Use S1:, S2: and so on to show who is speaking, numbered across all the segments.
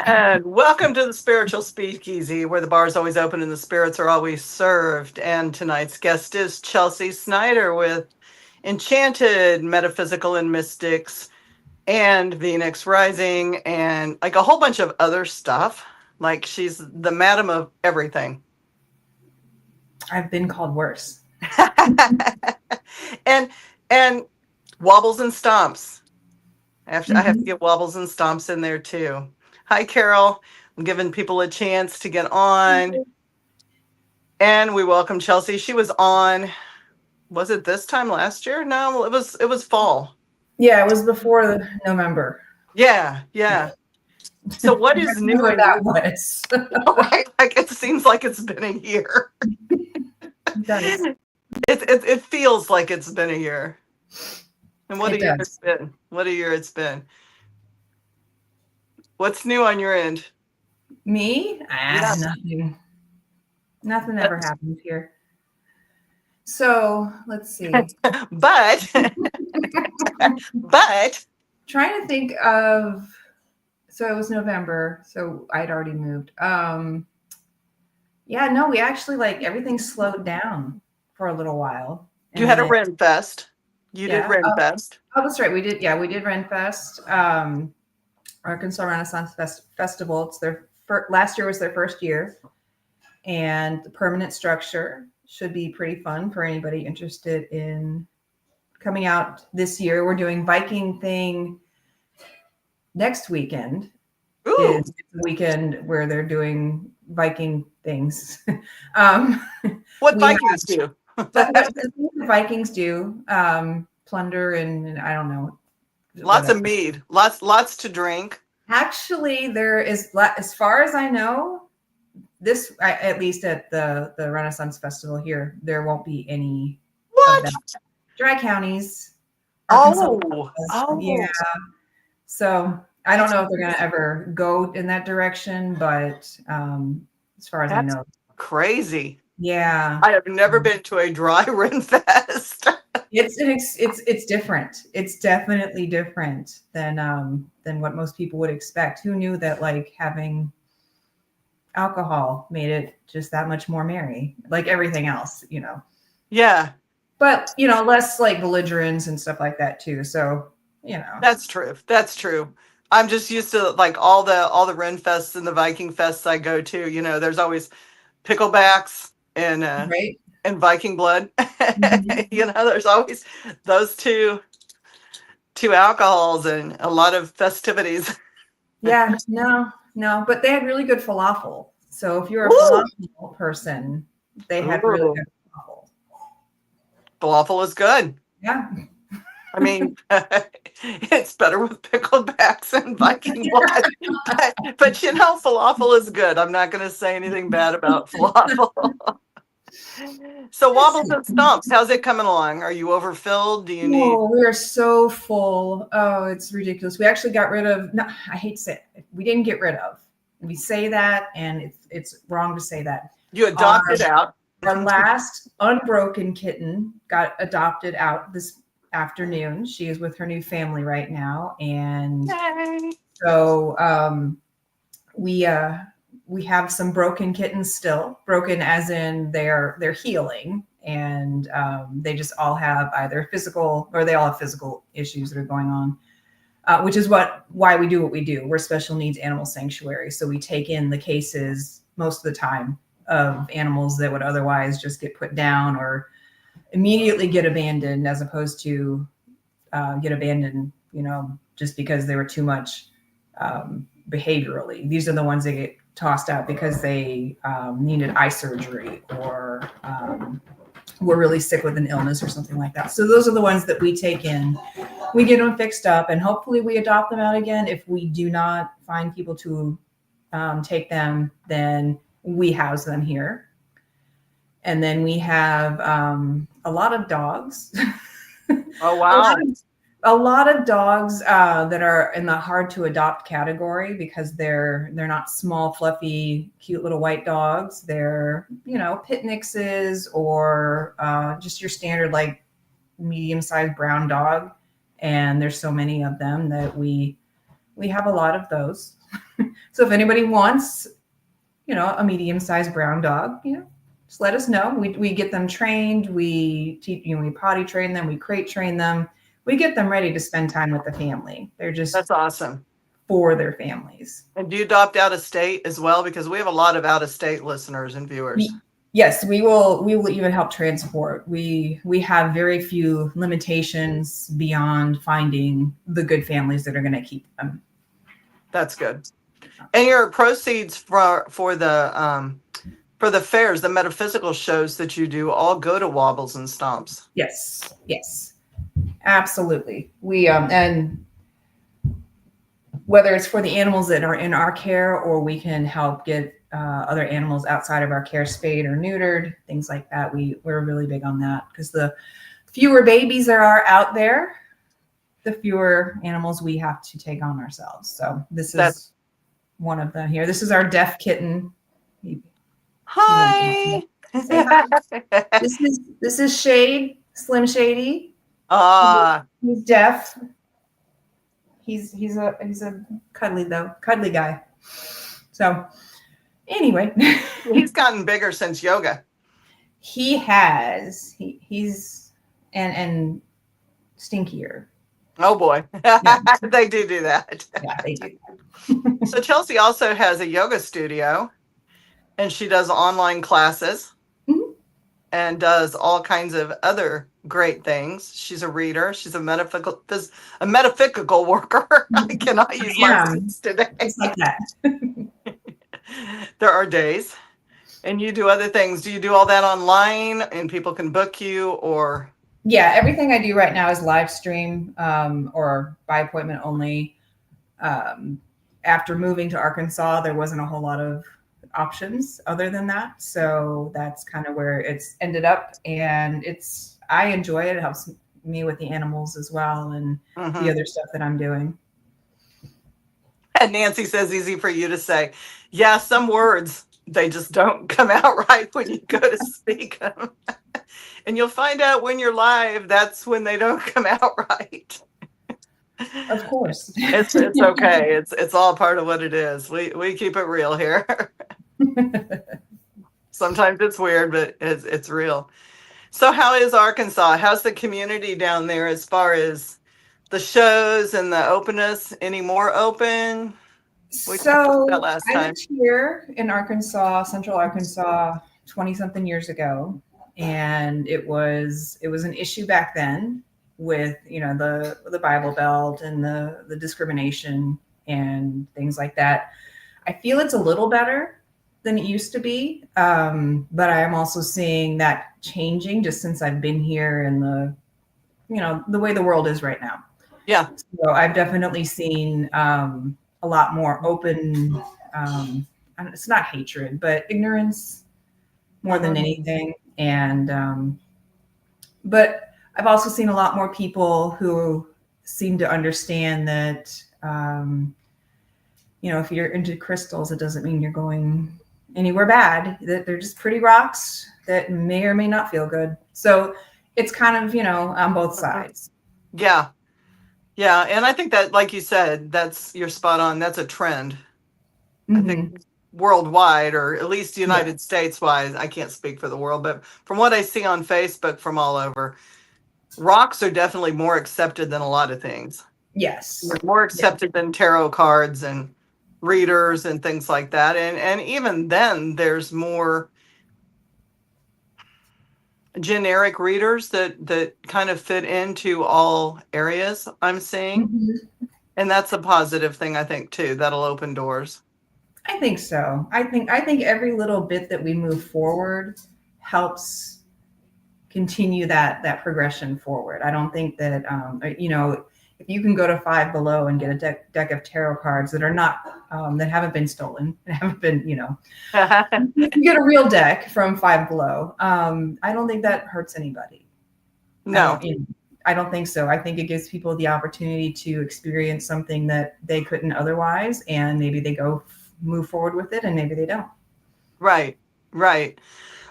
S1: And welcome to the Spiritual Speakeasy, where the bar is always open and the spirits are always served. And tonight's guest is Chelsea Snyder with Enchanted, Metaphysical and Mystics, and Phoenix Rising, and like a whole bunch of other stuff. Like she's the madam of everything.
S2: I've been called worse.
S1: and wobbles and stomps. I have to get wobbles and stomps in there too. Hi, Carol. I'm giving people a chance to get on. And we welcome Chelsea. She was on, was it this time last year? No, it was fall.
S2: Yeah, it was before November.
S1: Yeah. So what is new?
S2: What that was.
S1: Right? Like it seems like it's been a year.
S2: It does.
S1: It feels like it's been a year. And what a year
S2: does.
S1: it's been. What a year it's been. What's new on your end?
S2: Me? Nothing. Nothing ever happens here. So let's see.
S1: but
S2: trying to think of, so it was November, so I'd already moved. Yeah, no, we actually like everything slowed down for a little while.
S1: You had a Ren Fest. You did Ren Fest.
S2: Oh, that's right. We did Ren Fest. Arkansas Renaissance Festival. It's their last year was their first year, and the permanent structure should be pretty fun for anybody interested in coming out this year. We're doing Viking thing next weekend.
S1: Ooh.
S2: Is the weekend where they're doing Viking things.
S1: What Vikings do?
S2: The Vikings do plunder and I don't know.
S1: Lots of mead, lots to drink.
S2: Actually, there is, as far as I know, at least at the Renaissance Festival here, there won't be any
S1: what
S2: of that. Dry counties.
S1: Oh,
S2: yeah. So I don't know if they're going to ever go in that direction, but as far as I know,
S1: crazy.
S2: Yeah,
S1: I have never been to a dry Ren Fest.
S2: It's different. It's definitely different than what most people would expect. Who knew that like having alcohol made it just that much more merry, like everything else, you know?
S1: Yeah.
S2: But, you know, less like belligerents and stuff like that too. So, you know.
S1: That's true. I'm just used to like all the Ren Fests and the Viking Fests I go to, you know, there's always picklebacks and
S2: right.
S1: And Viking blood. You know, there's always those two alcohols and a lot of festivities.
S2: Yeah, no, but they had really good falafel. So if you're a falafel person, they had really good falafel.
S1: Falafel is good.
S2: Yeah.
S1: I mean, it's better with picklebacks and Viking blood. But you know, falafel is good. I'm not going to say anything bad about falafel. So wobbles and stomps, how's it coming along? Are you overfilled? Do you need?
S2: Oh, we are so full. Oh, it's ridiculous. We actually got rid of. No, I hate to say it. We didn't get rid of. We say that, and it's wrong to say that.
S1: You adopted out.
S2: Our last unbroken kitten got adopted out this afternoon. She is with her new family right now, and so we have some broken kittens still. Broken as in they're healing, and they just all have either physical or they all have physical issues that are going on, which is why we do what we do. We're special needs animal sanctuary, so we take in the cases most of the time of animals that would otherwise just get put down or immediately get abandoned, as opposed to get abandoned, you know, just because they were too much behaviorally. These are the ones that get tossed out because they needed eye surgery or were really sick with an illness or something like that. So those are the ones that we take in. We get them fixed up, and hopefully we adopt them out again. If we do not find people to take them, then we house them here. And then we have a lot of dogs.
S1: Oh, wow.
S2: A lot of dogs that are in the hard to adopt category because they're not small, fluffy, cute little white dogs. They're, you know, pit mixes or just your standard like medium-sized brown dog. And there's so many of them that we have a lot of those. So if anybody wants, a medium-sized brown dog, just let us know. We get them trained. We teach, we potty train them. We crate train them. We get them ready to spend time with the family. They're just
S1: That's awesome.
S2: for their families.
S1: And do you adopt out of state as well? Because we have a lot of out of state listeners and viewers.
S2: Yes, we will even help transport. We have very few limitations beyond finding the good families that are going to keep them.
S1: That's good. And your proceeds for the fairs, the metaphysical shows that you do, all go to Wobbles and Stomps.
S2: Yes, absolutely. We and whether it's for the animals that are in our care, or we can help get other animals outside of our care spayed or neutered, things like that. We're really big on that, because the fewer babies there are out there, the fewer animals we have to take on ourselves. So that's one of them here. This is our deaf kitten.
S1: Hi.
S2: Say hi. This is Shade, Slim Shady. He's deaf. He's a cuddly guy. So anyway,
S1: he's gotten bigger since yoga.
S2: He has. He's and stinkier.
S1: Oh boy. Yeah. They do that.
S2: Yeah, they do.
S1: So Chelsea also has a yoga studio, and she does online classes, mm-hmm. and does all kinds of other great things. She's a reader. She's a metaphysical worker. I cannot use my words today.
S2: It's like that.
S1: There are days. And you do other things. Do you do all that online and people can book you, or?
S2: Yeah, everything I do right now is live stream or by appointment only. After moving to Arkansas, there wasn't a whole lot of options other than that. So that's kind of where it's ended up. And I enjoy it. It helps me with the animals as well, and mm-hmm. the other stuff that I'm doing.
S1: And Nancy says, easy for you to say. Yeah, some words, they just don't come out right when you go to speak them. And you'll find out when you're live, that's when they don't come out right.
S2: Of course.
S1: It's okay. It's all part of what it is. We keep it real here. Sometimes it's weird, but it's real. So how is Arkansas? How's the community down there as far as the shows and the openness? Any more open?
S2: So I lived here in Arkansas, Central Arkansas, 20-something years ago. And it was an issue back then with, the Bible Belt and the discrimination and things like that. I feel it's a little better than it used to be. But I am also seeing that changing just since I've been here and the way the world is right now.
S1: Yeah.
S2: So I've definitely seen a lot more open, it's not hatred, but ignorance more than anything. And, but I've also seen a lot more people who seem to understand that, if you're into crystals, it doesn't mean you're going anywhere bad, that they're just pretty rocks that may or may not feel good. So it's kind of, on both sides.
S1: Yeah. Yeah. And I think that, like you said, you're spot on. That's a trend. Mm-hmm. I think worldwide, or at least United States wise, I can't speak for the world, but from what I see on Facebook from all over, rocks are definitely more accepted than a lot of things.
S2: Yes.
S1: More accepted than tarot cards and readers and things like that. And even then there's more generic readers that kind of fit into all areas I'm seeing. Mm-hmm. And that's a positive thing, I think, too. That'll open doors.
S2: I think so. I think every little bit that we move forward helps continue that progression forward. I don't think that, if you can go to Five Below and get a deck of tarot cards that are not, that haven't been stolen, and haven't been, you get a real deck from Five Below. I don't think that hurts anybody.
S1: No.
S2: I don't think so. I think it gives people the opportunity to experience something that they couldn't otherwise, and maybe they move forward with it, and maybe they don't.
S1: Right.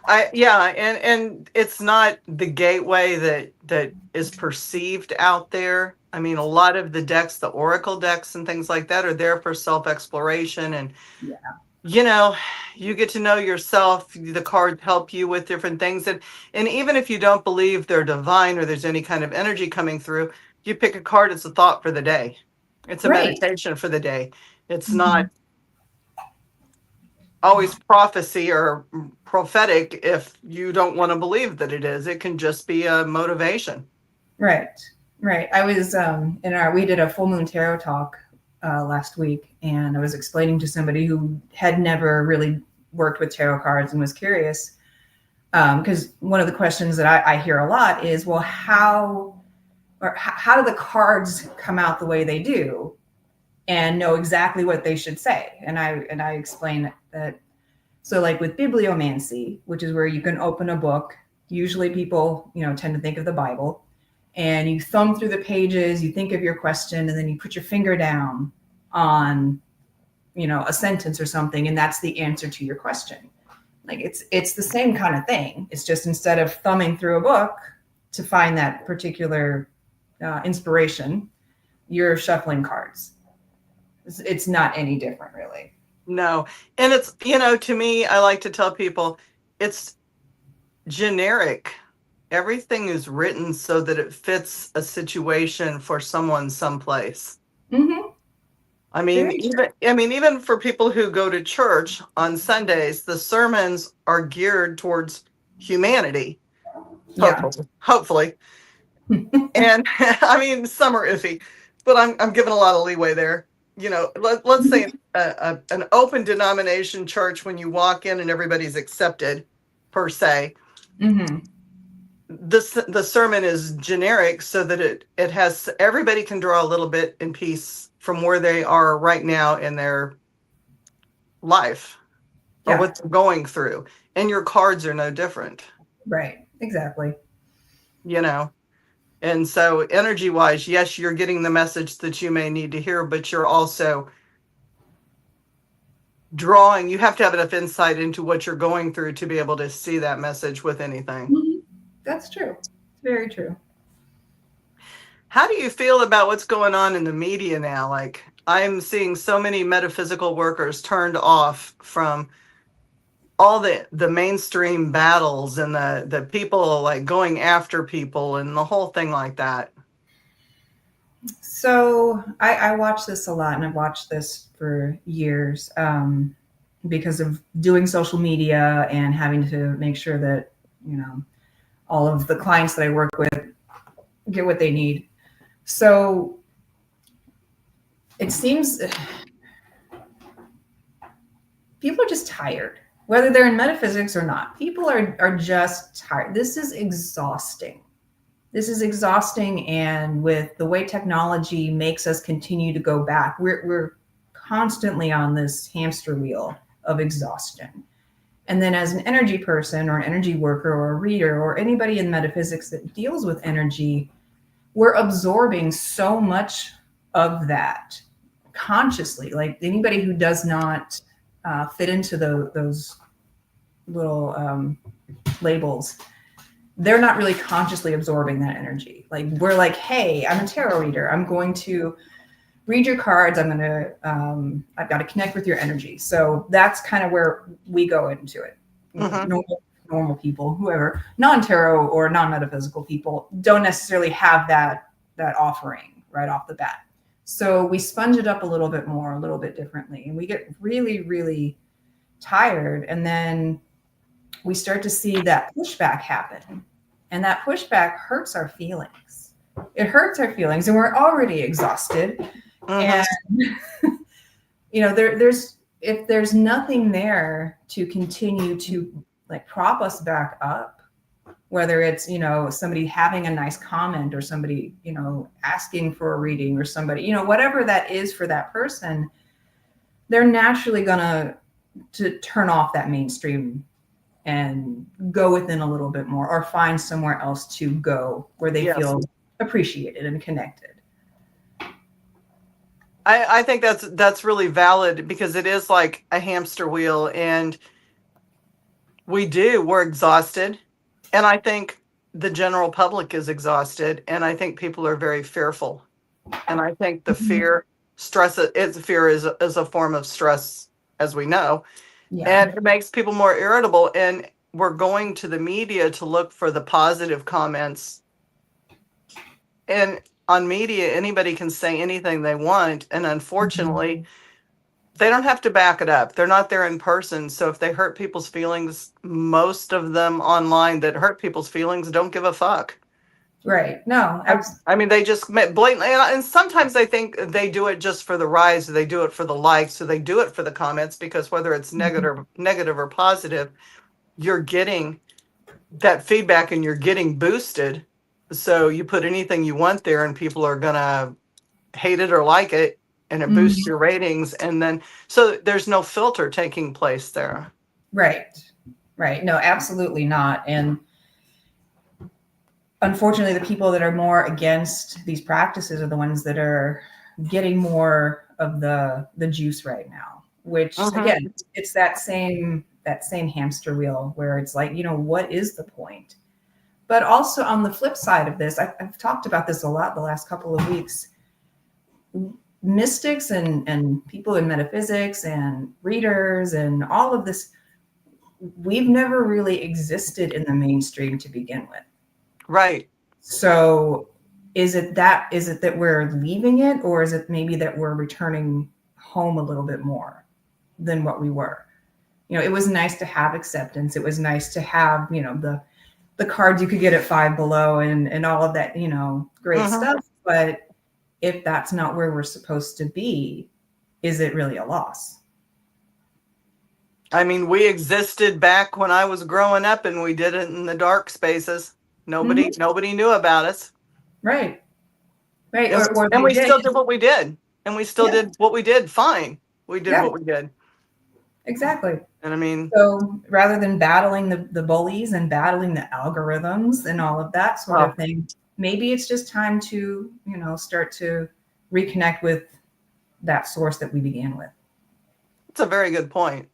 S1: and it's not the gateway that is perceived out there. I mean, a lot of the decks, the oracle decks and things like that, are there for self-exploration, and
S2: Yeah.
S1: you know, you get to know yourself. The cards help you with different things, and even if you don't believe they're divine or there's any kind of energy coming through, you pick a card. It's a thought for the day. It's a
S2: Right.
S1: meditation for the day. It's not
S2: Mhm.
S1: always prophecy or prophetic if you don't want to believe that it is. It can just be a motivation.
S2: Right. Right. I was we did a full moon tarot talk last week, and I was explaining to somebody who had never really worked with tarot cards and was curious, because one of the questions that I hear a lot is, well, how do the cards come out the way they do and know exactly what they should say? And I explain that. So like with bibliomancy, which is where you can open a book, usually people, tend to think of the Bible, and you thumb through the pages, you think of your question, and then you put your finger down on, a sentence or something, and that's the answer to your question. Like it's the same kind of thing. It's just instead of thumbing through a book to find that particular inspiration, you're shuffling cards. It's not any different, really.
S1: No. And it's, to me, I like to tell people it's generic. Everything is written so that it fits a situation for someone someplace.
S2: Mm-hmm.
S1: Even for people who go to church on Sundays, the sermons are geared towards humanity.
S2: Yeah.
S1: Hopefully. And I mean, some are iffy, but I'm giving a lot of leeway there. Let's say an open denomination church, when you walk in and everybody's accepted, per se.
S2: Mm-hmm.
S1: The sermon is generic so that it has, everybody can draw a little bit in piece from where they are right now in their life or
S2: Yeah.
S1: what they're going through. And your cards are no different,
S2: Right. Exactly.
S1: And so energy wise, yes, you're getting the message that you may need to hear, but you're also drawing, you have to have enough insight into what you're going through to be able to see that message with anything.
S2: Mm-hmm. That's true. Very true.
S1: How do you feel about what's going on in the media now? Like, I'm seeing so many metaphysical workers turned off from all the mainstream battles and the people like going after people and the whole thing like that.
S2: So I watch this a lot, and I've watched this for years, because of doing social media and having to make sure that, all of the clients that I work with get what they need. So it seems people are just tired, whether they're in metaphysics or not. People are just tired. This is exhausting. And with the way technology makes us continue to go back, we're constantly on this hamster wheel of exhaustion. And then as an energy person or an energy worker or a reader or anybody in metaphysics that deals with energy, we're absorbing so much of that consciously. Like anybody who does not fit into those little labels, they're not really consciously absorbing that energy. Like we're like, hey, I'm a tarot reader. I'm going to read your cards. I've got to connect with your energy. So that's kind of where we go into it.
S1: Mm-hmm.
S2: Normal people, whoever, non-tarot or non-metaphysical people, don't necessarily have that offering right off the bat. So we sponge it up a little bit more, a little bit differently, and we get really, really tired. And then we start to see that pushback happen. And that pushback hurts our feelings. It hurts our feelings, and we're already exhausted.
S1: Mm-hmm.
S2: And there's if there's nothing there to continue to like prop us back up, whether it's somebody having a nice comment or somebody asking for a reading or somebody whatever that is for that person, they're naturally gonna to turn off that mainstream and go within a little bit more or find somewhere else to go where they feel appreciated and connected.
S1: I think that's really valid because it is like a hamster wheel, and We do. We're exhausted. And I think the general public is exhausted. And I think people are very fearful. And I think the
S2: Mhm.
S1: fear, fear is a form of stress, as we know.
S2: Yeah.
S1: And it makes people more irritable. And we're going to the media to look for the positive comments. And on media, anybody can say anything they want. And
S2: Mhm.
S1: unfortunately, they don't have to back it up. They're not there in person. So if they hurt people's feelings, most of them online that hurt people's feelings don't give a fuck.
S2: Right. No,
S1: I mean, they just blatantly, and sometimes they think they do it just for the rise, or they do it for the likes, or they do it for the comments, because whether it's negative or positive, you're getting that feedback and you're getting boosted. So you put anything you want there, and people are gonna hate it or like it, and it boosts
S2: Mhm.
S1: your ratings. And then, so there's no filter taking place there.
S2: Right. Right. No, absolutely not. And unfortunately, the people that are more against these practices are the ones that are getting more of the juice right now. Which
S1: Mhm.
S2: again, it's that same hamster wheel where it's like, what is the point? But also on the flip side of this, I've talked about this a lot the last couple of weeks. Mystics and people in metaphysics and readers and all of this, we've never really existed in the mainstream to begin with.
S1: Right.
S2: So is it that we're leaving it, or is it maybe that we're returning home a little bit more than what we were? It was nice to have acceptance. It was nice to have, the cards you could get at Five Below and all of that, great
S1: Mhm.
S2: stuff. But if that's not where we're supposed to be, is it really a loss?
S1: I mean, we existed back when I was growing up, and we did it in the dark spaces.
S2: Hmm.
S1: Nobody knew about us.
S2: Right. Right.
S1: And
S2: Or
S1: and
S2: they
S1: we
S2: did.
S1: still did what we did. And we still
S2: Yeah.
S1: did what we did fine. We did
S2: Yeah.
S1: what we did.
S2: Exactly.
S1: And I mean,
S2: So rather than battling the bullies and battling the algorithms and all of that sort of
S1: well,
S2: thing, maybe it's just time to, start to reconnect with that source that we began with.
S1: it's a very good point.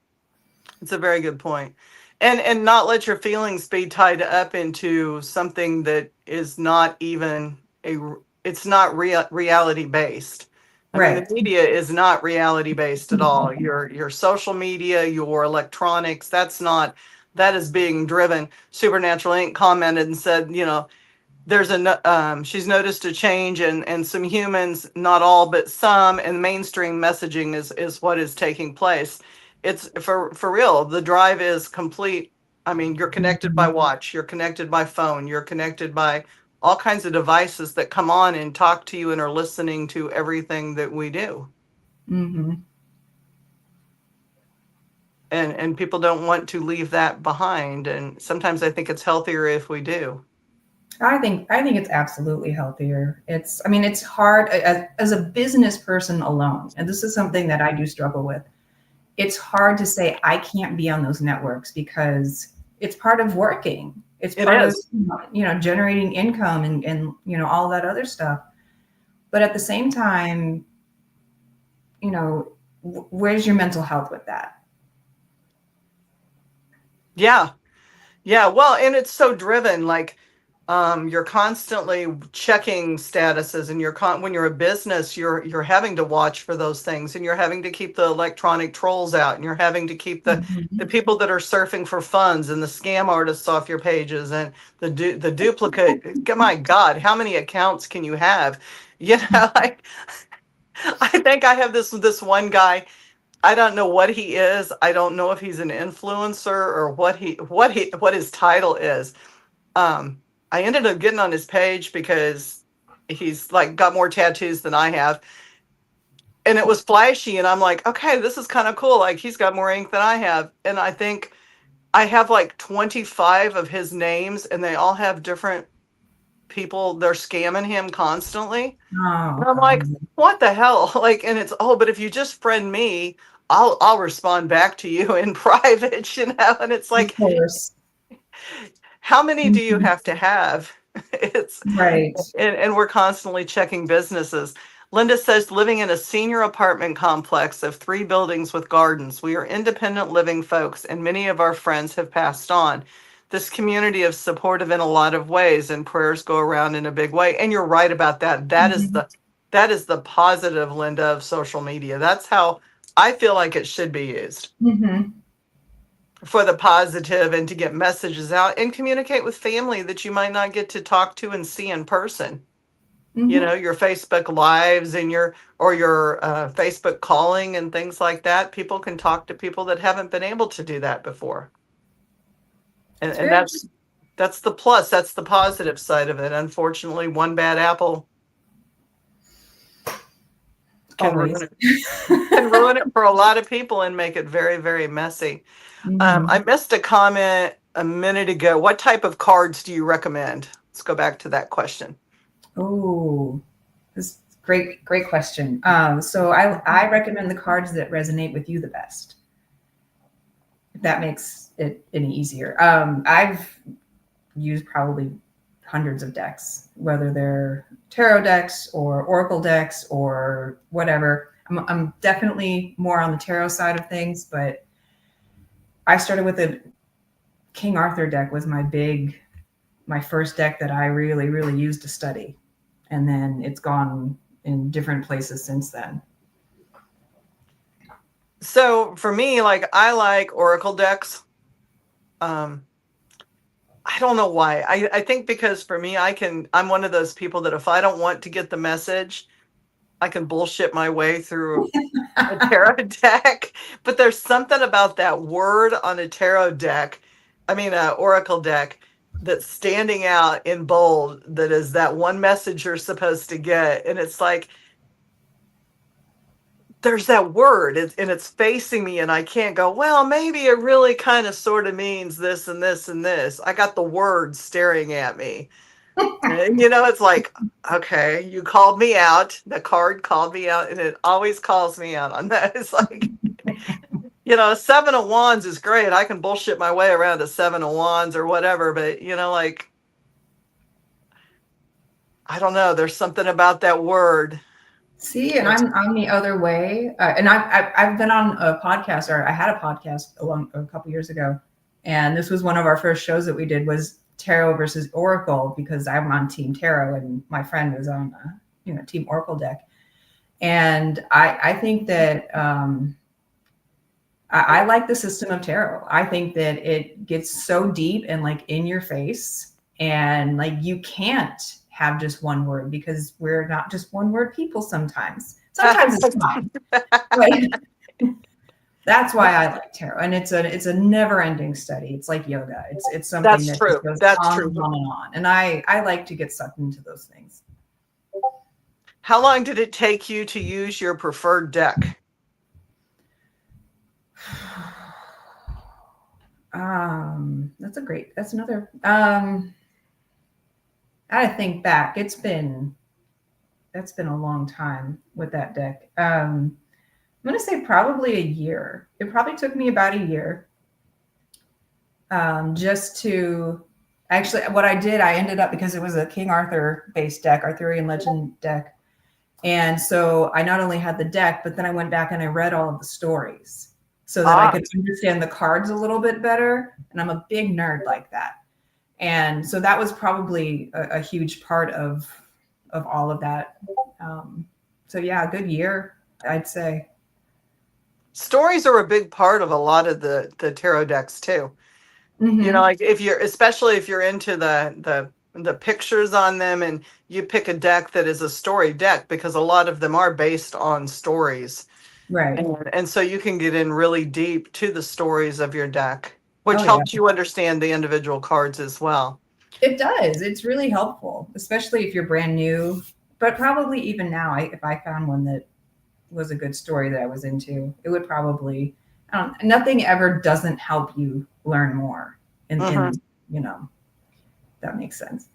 S1: It's a very good point. And not let your feelings be tied up into something that is not even it's not reality based. I mean, the
S2: Right.
S1: media is not reality based at all. Your social media, your electronics, that is being driven. Supernatural Inc. commented and said, she's noticed a change in some humans, not all but some, and mainstream messaging is what is taking place. It's for real. The drive is complete. I mean, you're connected by
S2: Mhm.
S1: watch, you're connected by phone, you're connected by all kinds of devices that come on and talk to you and are listening to everything that we do.
S2: Mhm.
S1: And people don't want to leave that behind. And sometimes I think it's healthier if we do.
S2: I think it's absolutely healthier. I mean, it's hard as a business person alone, and this is something that I do struggle with. It's hard to say I can't be on those networks because it's part of working. It's
S1: It
S2: part of,
S1: is.
S2: generating income and all that other stuff. But at the same time, where's your mental health with that?
S1: Yeah. Yeah, well, and it's so driven. Like, you're constantly checking statuses, and when you're a business, you're having to watch for those things, and you're having to keep the electronic trolls out, and you're having to keep the
S2: Mhm.
S1: people that are surfing for funds and the scam artists off your pages, and the duplicate. My God, how many accounts can you have? Like, I think I have this one guy. I don't know what he is. I don't know if he's an influencer or what his title is. I ended up getting on his page because he's like got more tattoos than I have. And it was flashy, and I'm like, okay, this is kind of cool. Like, he's got more ink than I have. And I think I have like 25 of his names, and they all have different people. They're scamming him constantly. And
S2: Oh,
S1: I'm like, what the hell? Like, and it's, oh, but if you just friend me, I'll respond back to you in private, and it's
S2: of
S1: like,
S2: course.
S1: how many do you
S2: Mhm.
S1: have to have? It's
S2: Right.
S1: and we're constantly checking businesses. Linda says, living in a senior apartment complex of 3 buildings with gardens. We are independent living folks, and many of our friends have passed on. This community is supportive in a lot of ways, and prayers go around in a big way. And you're right about that.
S2: Mhm.
S1: That is the positive, Linda, of social media. That's how I feel like it should be used,
S2: Mhm.
S1: for the positive, and to get messages out and communicate with family that you might not get to talk to and see in person.
S2: Mhm.
S1: Your Facebook lives and your Facebook calling and things like that. People can talk to people that haven't been able to do that before. And,
S2: It's
S1: and
S2: very
S1: that's the plus. That's the positive side of it. Unfortunately, one bad apple can ruin
S2: always.
S1: it. Can ruin it for a lot of people and make it very, very messy. I
S2: Mhm.
S1: missed a comment a minute ago. What type of cards do you recommend? Let's go back to that question.
S2: Oh, this is great question. So I recommend the cards that resonate with you the best, if that makes it any easier. I've used probably hundreds of decks, whether they're tarot decks or oracle decks or whatever. I'm definitely more on the tarot side of things, but I started with a King Arthur deck was my first deck that I really used to study, and then it's gone in different places since then.
S1: So for me, like, I like oracle decks. Um, I don't know why. I think because for me, I'm one of those people that if I don't want to get the message, I can bullshit my way through a tarot deck. But there's something about that word on a tarot deck, I mean, a oracle deck, that's standing out in bold, that is that one message you're supposed to get. And it's like, there's that word, and it's facing me, and I can't go, well, maybe it really kind of sort of means this and this and this. I got the word staring at me. And, it's like, okay, you called me out. The card called me out, and it always calls me out on that. It's like, a 7 of Wands is great. I can bullshit my way around a 7 of Wands or whatever, but, like, I don't know. There's something about that word.
S2: See, and I'm the other way, and I've been on a podcast, or I had a podcast a couple years ago, and this was one of our first shows that we did was tarot versus oracle, because I'm on Team Tarot and my friend was on Team Oracle deck, and I think that I like the system of tarot. I think that it gets so deep and like in your face, and like you can't have just one word, because we're not just one word people sometimes. Sometimes it's fine. But that's why I like tarot. And it's a never-ending study. It's like yoga. It's something
S1: That's
S2: that just
S1: true.
S2: goes
S1: That's
S2: on
S1: true.
S2: and on and on. And I like to get sucked into those things.
S1: How long did it take you to use your preferred deck?
S2: That's another I gotta think back. That's been a long time with that deck. I'm gonna say probably a year. It probably took me about a year, just to actually. What I did, I ended up, because it was a King Arthur based deck, Arthurian legend deck, and so I not only had the deck, but then I went back and I read all of the stories so that I could understand the cards a little bit better. And I'm a big nerd like that, and so that was probably a huge part of all of that. So yeah, a good year, I'd say.
S1: Stories are a big part of a lot of the tarot decks too.
S2: Mm-hmm.
S1: Like, especially if you're into the pictures on them, and you pick a deck that is a story deck, because a lot of them are based on stories.
S2: Right.
S1: And so you can get in really deep to the stories of your deck, which
S2: Oh yeah.
S1: helps you understand the individual cards as well.
S2: It does. It's really helpful, especially if you're brand new, but probably even now, if I found one that was a good story that I was into, it would probably, nothing ever doesn't help you learn more.
S1: Mhm.
S2: That makes sense.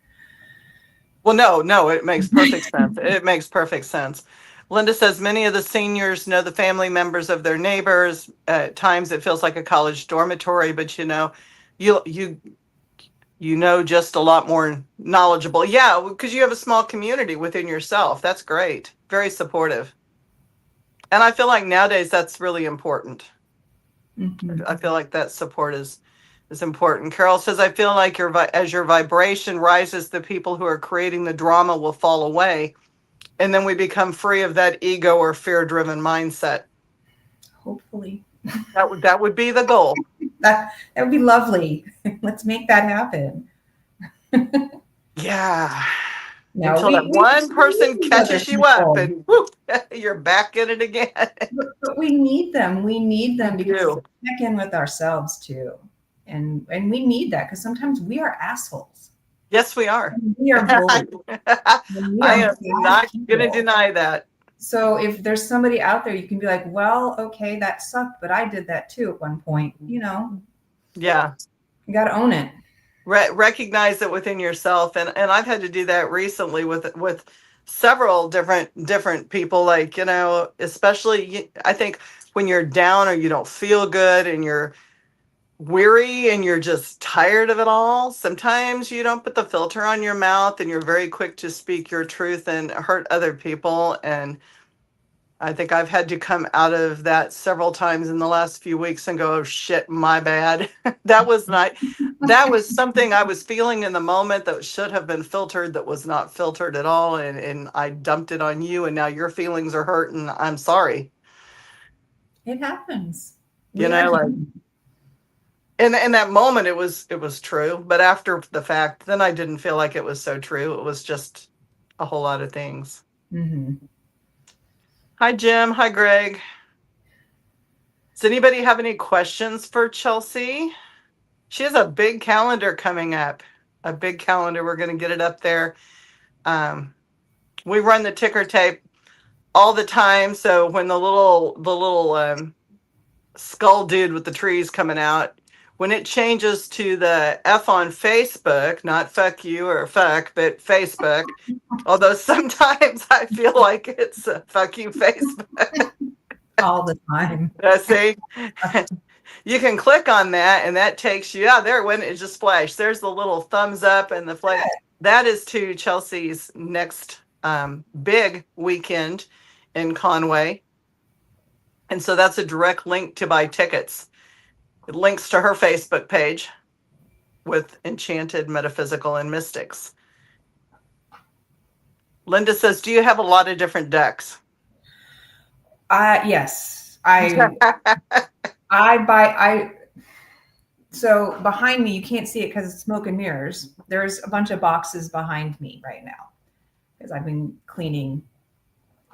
S1: Well, no, it makes perfect sense. It makes perfect sense. Linda says many of the seniors know the family members of their neighbors. At times it feels like a college dormitory, but you you know, just a lot more knowledgeable. Yeah, because you have a small community within yourself. That's great. Very supportive. And I feel like nowadays that's really important.
S2: Mhm.
S1: I feel like that support is important. Carol says, I feel like as your vibration rises, the people who are creating the drama will fall away. And then we become free of that ego or fear driven mindset.
S2: Hopefully.
S1: That would be the goal.
S2: That would be lovely. Let's make that happen.
S1: Yeah.
S2: No,
S1: Until that one
S2: we need
S1: person
S2: these other
S1: catches you up
S2: people.
S1: and whoop, you're back in it again.
S2: But we need them. We need
S1: We
S2: them because
S1: do.
S2: we check in with ourselves too. And we need that because sometimes we are assholes.
S1: Yes, we are.
S2: And we are bullies. And we
S1: I
S2: are
S1: am
S2: bad
S1: not going to
S2: people.
S1: deny that.
S2: So if there's somebody out there, you can be like, well, okay, that sucked, but I did that too at one point. You know,
S1: Yeah.
S2: you got to own it.
S1: Recognize it within yourself. And I've had to do that recently with several different people, like, you know, especially I think when you're down or you don't feel good and you're weary and you're just tired of it all, sometimes you don't put the filter on your mouth and you're very quick to speak your truth and hurt other people. And I think I've had to come out of that several times in the last few weeks and go, oh shit, my bad. That was something I was feeling in the moment that should have been filtered, that was not filtered at all. And I dumped it on you, and now your feelings are hurt, and I'm sorry.
S2: It happens.
S1: You
S2: We are
S1: know, like
S2: human.
S1: in that moment it was true. But after the fact, then I didn't feel like it was so true. It was just a whole lot of things.
S2: Mhm.
S1: Hi, Jim. Hi, Greg. Does anybody have any questions for Chelsea? She has a big calendar coming up. A big calendar. We're going to get it up there. We run the ticker tape all the time. So when the little skull dude with the trees coming out, when it changes to the F on Facebook, not fuck you or fuck, but Facebook. Although sometimes I feel like it's a fuck you Facebook.
S2: All the time.
S1: See, you can click on that and that takes you out there when it just flashed. There's the little thumbs up and the flag. That is to Chelsea's next big weekend in Conway. And so that's a direct link to buy tickets. It links to her Facebook page with Enchanted Metaphysical and Mystics. Linda says, do you have a lot of different decks?
S2: Yes. I so behind me, you can't see it because it's smoke and mirrors. There's a bunch of boxes behind me right now because I've been cleaning,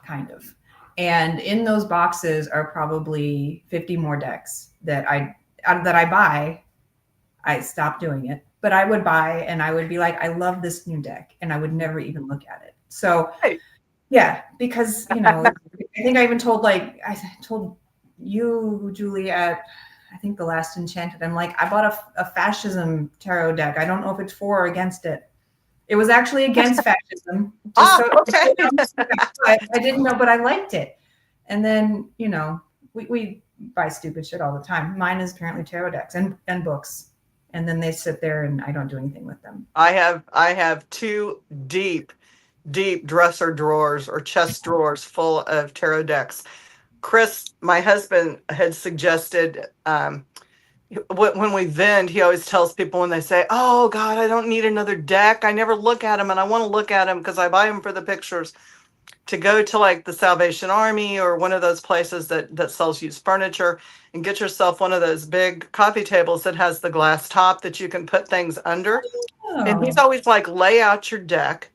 S2: kind of. And in those boxes are probably 50 more decks that I buy. I stopped doing it, but I would buy and I would be like, I love this new deck, and I would never even look at it. So
S1: Hey.
S2: yeah, because I think I even told I told you, Julie, at I think the last Enchanted, I'm like, I bought a fascism tarot deck. I don't know if it's for or against it. It was actually against fascism.
S1: Okay.
S2: I didn't know, but I liked it. And then, we buy stupid shit all the time. Mine is apparently tarot decks and books. And then they sit there and I don't do anything with them.
S1: I have two deep dresser drawers or chest drawers full of tarot decks. Chris, my husband, had suggested when we vend, he always tells people when they say, oh God, I don't need another deck. I never look at them and I want to look at them because I buy them for the pictures, to go to like the Salvation Army or one of those places that sells used furniture and get yourself one of those big coffee tables that has the glass top that you can put things under.
S2: Oh.
S1: And he's always like, lay out your deck.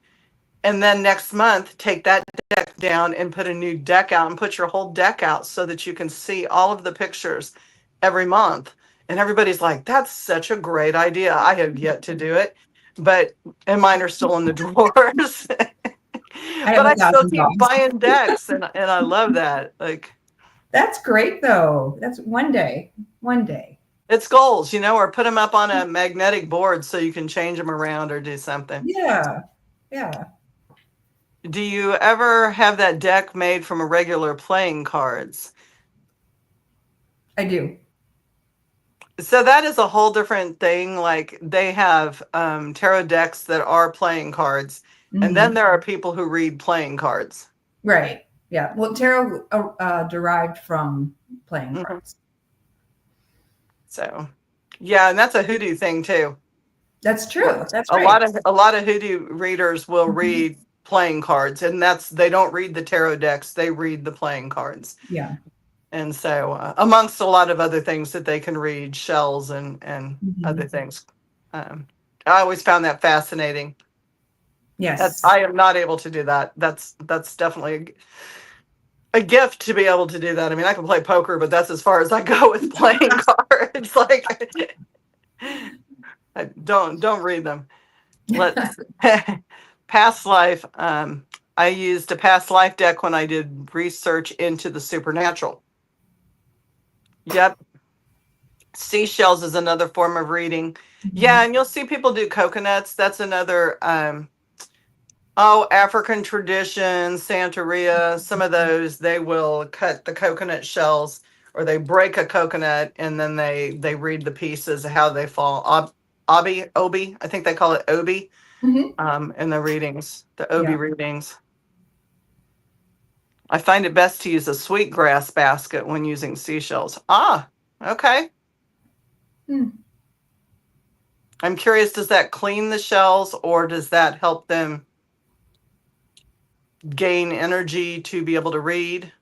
S1: And then next month, take that deck down and put a new deck out and put your whole deck out so that you can see all of the pictures every month. And everybody's like, that's such a great idea. I have yet to do it, and mine are still in the drawers. But I still keep buying decks, and I love that. Like,
S2: that's great though. That's one day.
S1: It's goals, or put them up on a magnetic board so you can change them around or do something.
S2: Yeah.
S1: Do you ever have that deck made from a regular playing cards?
S2: I do.
S1: So that is a whole different thing. Like they have tarot decks that are playing cards, and then there are people who read playing cards.
S2: Right. Yeah. Well, tarot derived from playing cards.
S1: So, yeah, and that's a hoodoo thing too.
S2: That's true. That's
S1: A
S2: right.
S1: lot of hoodoo readers will read playing cards, and they don't read the tarot decks; they read the playing cards.
S2: Yeah.
S1: And so, amongst a lot of other things that they can read, shells and other things. I always found that fascinating.
S2: Yes.
S1: I am not able to do that. That's definitely a gift to be able to do that. I mean, I can play poker, but that's as far as I go with playing cards. Like, don't read them. Let's past life. I used a past life deck when I did research into the supernatural. Yep. Seashells is another form of reading. Yeah, and you'll see people do coconuts. That's another African tradition, Santeria, some of those, they will cut the coconut shells or they break a coconut and then they read the pieces, how they fall. Obi, I think they call it Obi, in the readings, the Obi readings. I find it best to use a sweetgrass basket when using seashells. Okay. I'm curious, does that clean the shells or does that help them gain energy to be able to read?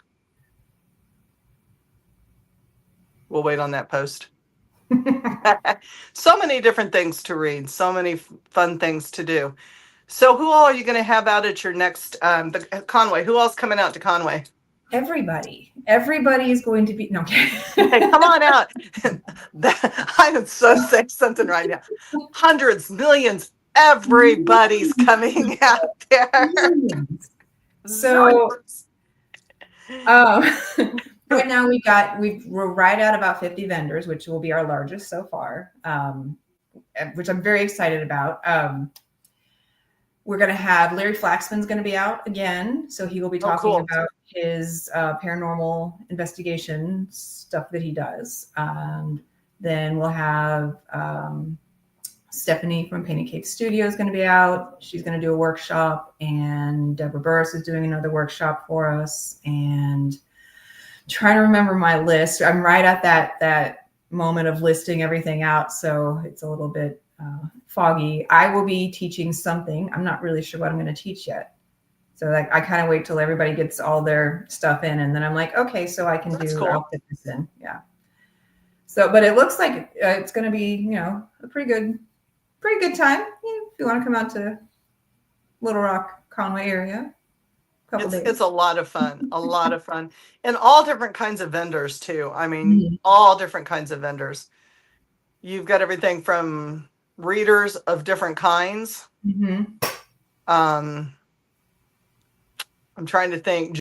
S1: We'll wait on that post. So many different things to read, so many fun things to do. So who all are you going to have out at your next Conway? Who else coming out to Conway?
S2: Everybody is going to be
S1: Hey, come on out. I would so say something right now. Hundreds, millions, everybody's coming out there.
S2: So right now we're right at about 50 vendors, which will be our largest so far, which I'm very excited about. We're going to have Larry Flaxman's going to be out again. So he will be talking about his paranormal investigation stuff that he does. Then we'll have Stephanie from Painted Cave Studio is going to be out. She's going to do a workshop, and Deborah Burris is doing another workshop for us. And trying to remember my list. I'm right at that moment of listing everything out, so it's a little bit foggy. I will be teaching something. I'm not really sure what I'm going to teach yet. So I kind of wait till everybody gets all their stuff in, and then I'm like, okay, so I can I'll fit this in. Yeah. So, but it looks like it's going to be, a pretty good time. If you want to come out to Little Rock, Conway area.
S1: It's a lot of fun, and all different kinds of vendors too. I mean, all different kinds of vendors. You've got everything from readers of different kinds. I'm trying to think.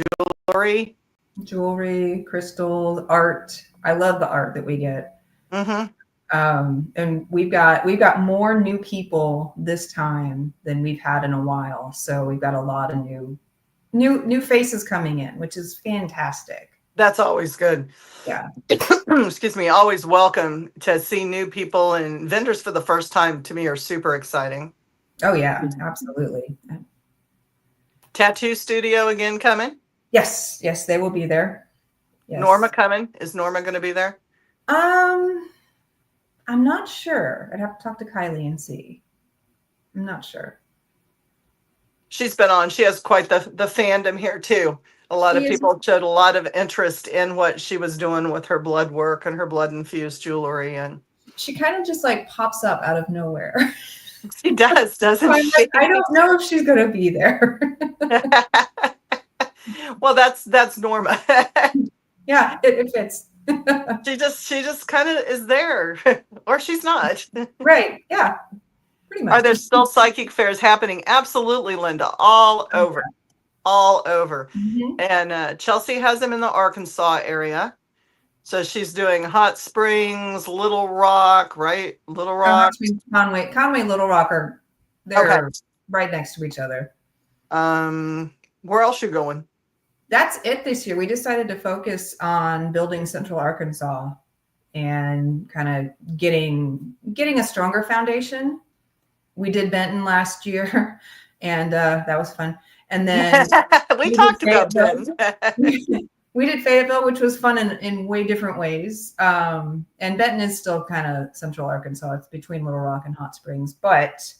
S1: Jewelry,
S2: crystals, art. I love the art that we get. And we've got more new people this time than we've had in a while. So we've got a lot of new faces coming in, which is fantastic.
S1: That's always good.
S2: Yeah.
S1: Excuse me. Always welcome to see new people, and vendors for the first time to me are super exciting.
S2: Oh yeah, absolutely.
S1: Tattoo studio again coming?
S2: Yes, they will be there. Yes.
S1: Norma coming? Is Norma going to be there?
S2: I'm not sure. I'd have to talk to Kylie and see. I'm not sure.
S1: She's been on. She has quite the fandom here too. A lot of people showed a lot of interest in what she was doing with her blood work and her blood infused jewelry, and
S2: she kind of just like pops up out of nowhere.
S1: She does, doesn't she?
S2: Like, I don't know if she's going to be there.
S1: Well, that's Norma.
S2: Yeah, it fits.
S1: She just kind of is there, or she's not.
S2: Right. Yeah. Pretty much.
S1: Are there still psychic fairs happening? Absolutely, Linda. All over. And Chelsea has them in the Arkansas area. So she's doing Hot Springs, Little Rock, right? Little Rock.
S2: Conway, Little Rock they're right next to each other.
S1: Where else you going?
S2: That's it this year. We decided to focus on building Central Arkansas and kind of getting a stronger foundation. We did Benton last year, and that was fun. And then
S1: We
S2: we did
S1: talked about
S2: Fayetteville.
S1: Ben.
S2: We did Fayetteville, which was fun in way different ways. And Benton is still kind of central Arkansas. It's between Little Rock and Hot Springs. But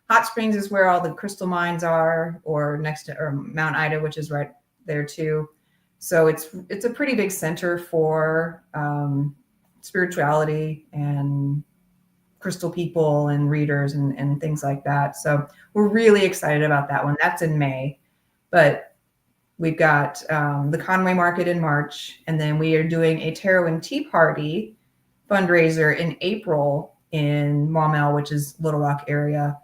S2: Hot Springs is where all the crystal mines are, or next to or Mount Ida, which is right there too. So it's a pretty big center for spirituality and crystal people and readers and things like that. So we're really excited about that one. That's in May. But we've got the Conway Market in March, and then we are doing a tarot and tea party fundraiser in April in Maumelle, which is Little Rock area,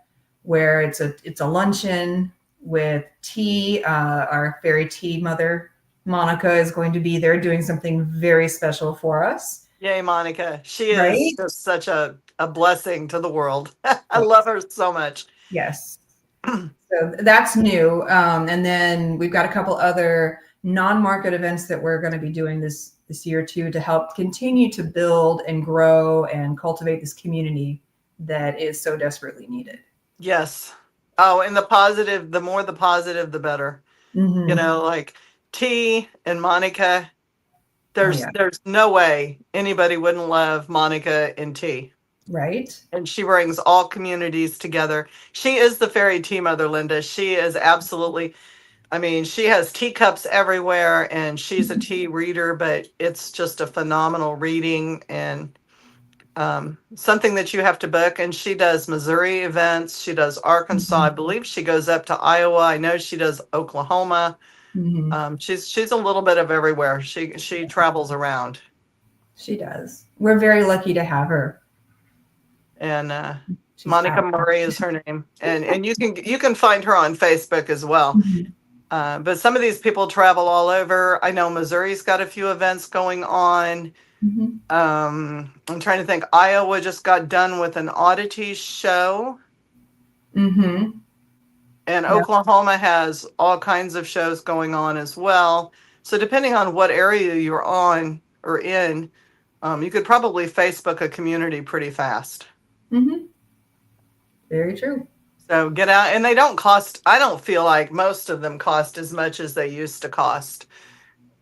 S2: where it's a luncheon with tea. Our fairy tea mother, Monica, is going to be there doing something very special for us.
S1: Yay, Monica. She
S2: Right?
S1: is just such a blessing to the world. I love her so much.
S2: Yes. So that's new. And then we've got a couple other non-market events that we're going to be doing this year too, to help continue to build and grow and cultivate this community that is so desperately needed.
S1: Yes. Oh, and the more the positive, the better.
S2: Mm-hmm.
S1: You know, like T and Monica, there's
S2: yeah.
S1: there's no way anybody wouldn't love Monica and T.
S2: Right.
S1: And she brings all communities together. She is the fairy tea mother, Linda. She is absolutely, I mean, she has teacups everywhere and she's a tea reader, but it's just a phenomenal reading and something that you have to book. And she does Missouri events. She does Arkansas. I believe she goes up to Iowa. I know she does Oklahoma.
S2: Mm-hmm.
S1: She's a little bit of everywhere. She travels around.
S2: She does. We're very lucky to have her.
S1: And Monica Murray is her name, and you can find her on Facebook as well.
S2: Mm-hmm.
S1: But some of these people travel all over. I know Missouri's got a few events going on.
S2: Mm-hmm.
S1: I'm trying to think. Iowa just got done with an oddity show.
S2: Mm-hmm.
S1: And Oklahoma has all kinds of shows going on as well. So depending on what area you're on or in, you could probably Facebook a community pretty fast.
S2: Mm-hmm. Very true.
S1: So get out, and they don't cost, I don't feel like most of them cost as much as they used to cost.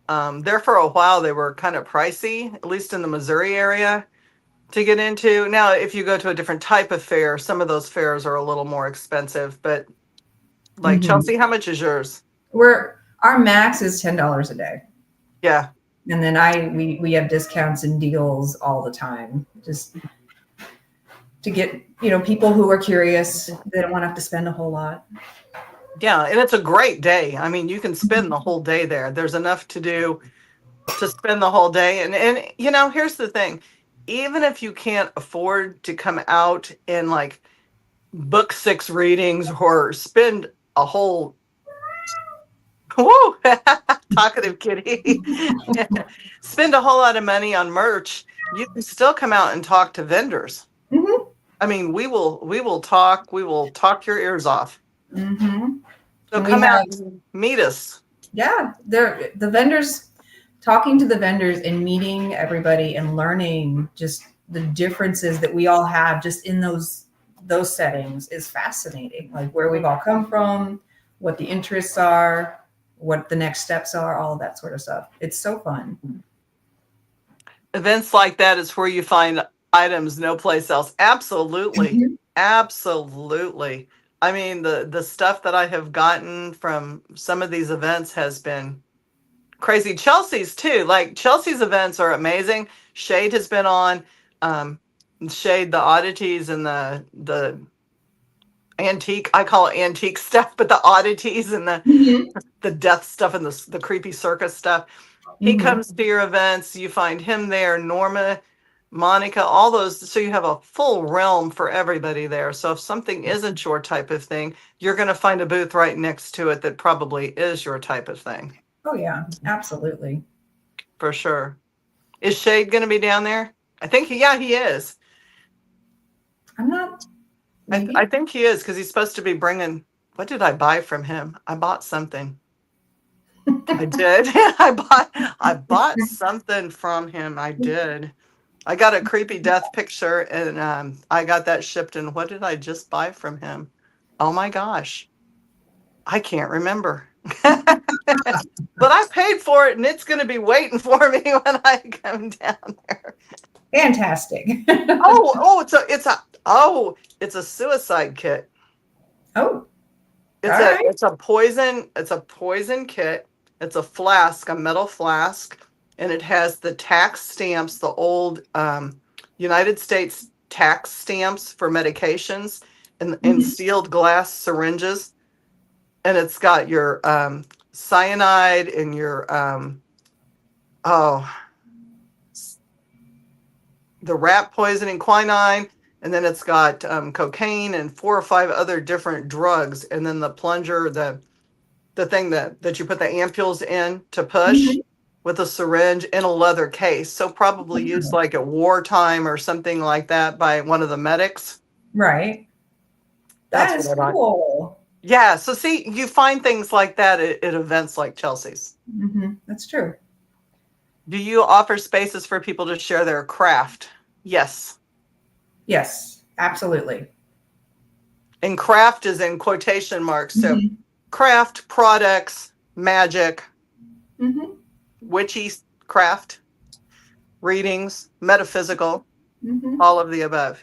S1: There for a while, they were kind of pricey, at least in the Missouri area, to get into. Now, if you go to a different type of fair, some of those fairs are a little more expensive. But like Chelsea, how much is yours?
S2: Our max is $10 a day.
S1: Yeah.
S2: And then we have discounts and deals all the time, just to get, people who are curious. They don't want to have to spend a whole lot.
S1: Yeah, and it's a great day. I mean, you can spend the whole day there. There's enough to do to spend the whole day. And here's the thing. Even if you can't afford to come out and like book 6 readings or spend a whole whoa, talkative kitty, spend a whole lot of money on merch, you can still come out and talk to vendors.
S2: Mm-hmm.
S1: I mean, we will talk your ears off.
S2: Mm-hmm.
S1: So come out and meet us.
S2: Yeah, the vendors, talking to the vendors and meeting everybody and learning just the differences that we all have just in those settings is fascinating. Like where we've all come from, what the interests are, what the next steps are, all of that sort of stuff. It's so fun.
S1: Events like that is where you find items no place else. Absolutely.
S2: Mm-hmm.
S1: Absolutely. I mean, the stuff that I have gotten from some of these events has been crazy. Chelsea's too. Like Chelsea's events are amazing. Shade has been on. Shade, the oddities and the antique, I call it antique stuff, but the oddities and the death stuff and the creepy circus stuff. He comes to your events. You find him there. Norma, Monica, all those. So you have a full realm for everybody there. So if something isn't your type of thing, you're going to find a booth right next to it that probably is your type of thing.
S2: Oh, yeah, absolutely.
S1: For sure. Is Shade going to be down there? I think, he is.
S2: I'm not.
S1: I think he is because he's supposed to be bringing. What did I buy from him? I bought something. I did. I bought something from him. I did. I got a creepy death picture, and I got that shipped. And what did I just buy from him? Oh my gosh, I can't remember. But I paid for it, and it's going to be waiting for me when I come down there.
S2: Fantastic.
S1: It's a suicide kit.
S2: Oh,
S1: It's
S2: all
S1: a
S2: right.
S1: it's a poison it's a poison kit. It's a flask, a metal flask, and it has the tax stamps, the old United States tax stamps for medications, and in
S2: Mhm.
S1: sealed glass syringes, and it's got your cyanide and your oh the rat poisoning quinine, and then it's got cocaine and 4 or 5 other different drugs, and then the plunger, the thing that you put the ampules in to push
S2: Mhm.
S1: with a syringe in a leather case. So probably used like at wartime or something like that by one of the medics.
S2: Right.
S1: That's
S2: That
S1: what
S2: is
S1: I bought.
S2: cool.
S1: Yeah. So see, you find things like that at events like Chelsea's.
S2: That's true.
S1: Do you offer spaces for people to share their craft? Yes.
S2: Yes, absolutely.
S1: And craft is in quotation marks. So
S2: Hmm.
S1: craft, products, magic,
S2: Hmm.
S1: witchy craft, readings, metaphysical,
S2: Hmm.
S1: all of the above.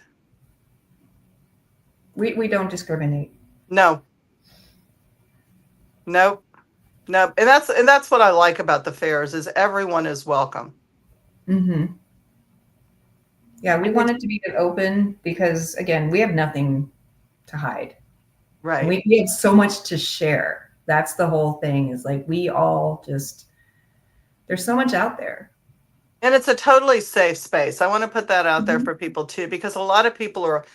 S2: We don't discriminate.
S1: No, nope, nope. And that's what I like about the fairs is everyone is welcome.
S2: Hmm. Yeah, we
S1: And
S2: want it to be open because, again, we have nothing to hide. And
S1: right.
S2: we have so much to share. That's the whole thing is like we all just, there's so much out there.
S1: And it's a totally safe space. I want to put that out there
S2: Mhm.
S1: for people too, because a lot of people are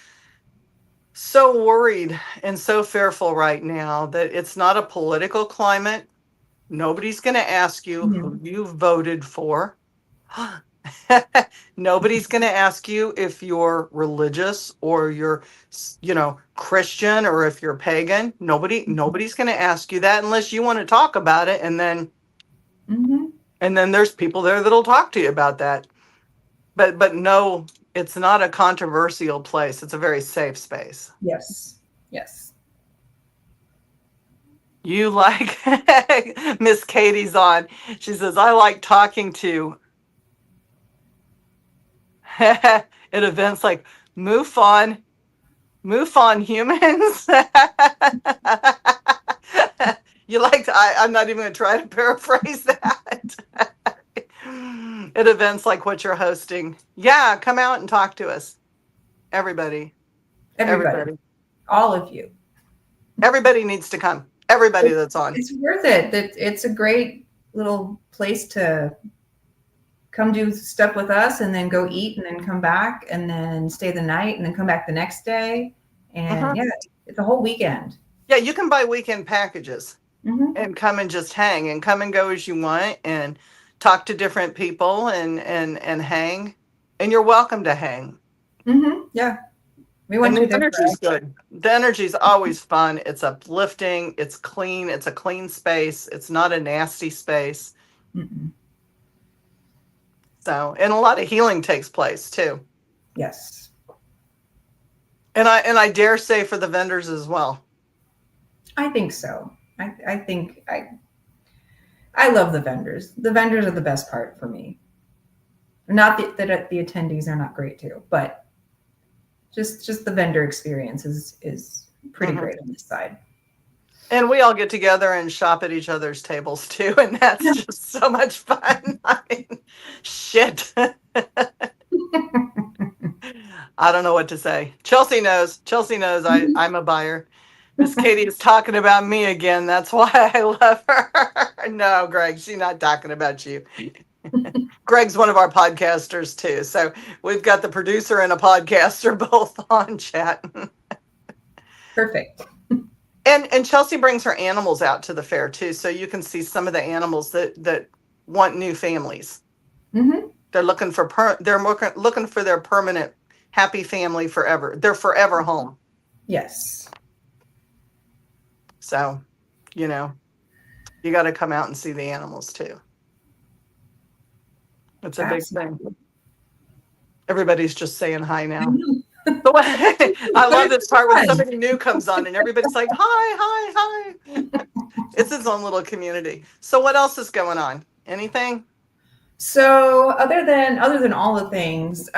S1: so worried and so fearful right now that it's not a political climate. Nobody's going to ask you who
S2: Mhm.
S1: you voted for. Nobody's going to ask you if you're religious or you're, Christian or if you're pagan. Nobody's going to ask you that unless you want to talk about it.
S2: Mhm.
S1: And then there's people there that'll talk to you about that. But no, it's not a controversial place. It's a very safe space.
S2: Yes. Yes.
S1: You like Miss Katie's on. She says, I like talking to at events like MUFON, MUFON humans. You like to, I'm not even going to try to paraphrase that. At events like what you're hosting. Yeah, come out and talk to us. Everybody,
S2: Everybody,
S1: everybody,
S2: all of you.
S1: everybody needs to come. Everybody that's on.
S2: It's worth it. It's a great little place to come do stuff with us and then go eat and then come back and then stay the night and then come back the next day. And
S1: Mhm.
S2: yeah, it's a whole weekend.
S1: Yeah, you can buy weekend packages
S2: Hmm.
S1: and come and just hang and come and go as you want and talk to different people and hang. And you're welcome to hang.
S2: Yeah, we
S1: And
S2: want you
S1: the
S2: there for
S1: energy's
S2: us.
S1: good. The energy's always fun. It's uplifting. It's clean. It's a clean space. It's not a nasty space.
S2: Mm-mm.
S1: So, and a lot of healing takes place too.
S2: Yes,
S1: And I dare say for the vendors as well.
S2: I think so. I think I love the vendors. The vendors are the best part for me. Not that the attendees are not great too, but just the vendor experience is pretty
S1: Mhm.
S2: great on this side.
S1: And we all get together and shop at each other's tables too, and that's just so much fun. I mean, shit. I don't know what to say. Chelsea knows. Chelsea knows I'm a buyer. Miss Katie is talking about me again. That's why I love her. No, Greg, she's not talking about you. Greg's one of our podcasters too. So we've got the producer and a podcaster both on chat.
S2: Perfect.
S1: And Chelsea brings her animals out to the fair too, so you can see some of the animals that want new families.
S2: Hmm.
S1: They're looking for looking for their permanent happy family forever. Their forever home.
S2: Yes.
S1: So, you know, you got to come out and see the animals too. It's a big thing.
S2: Absolutely.
S1: Everybody's just saying hi
S2: I
S1: now.
S2: know.
S1: So I
S2: But
S1: love this
S2: it's
S1: part when
S2: fun.
S1: somebody new comes on and everybody's like, hi, hi, hi. It's its own little community. So what else is going on? Anything?
S2: So other than all the things,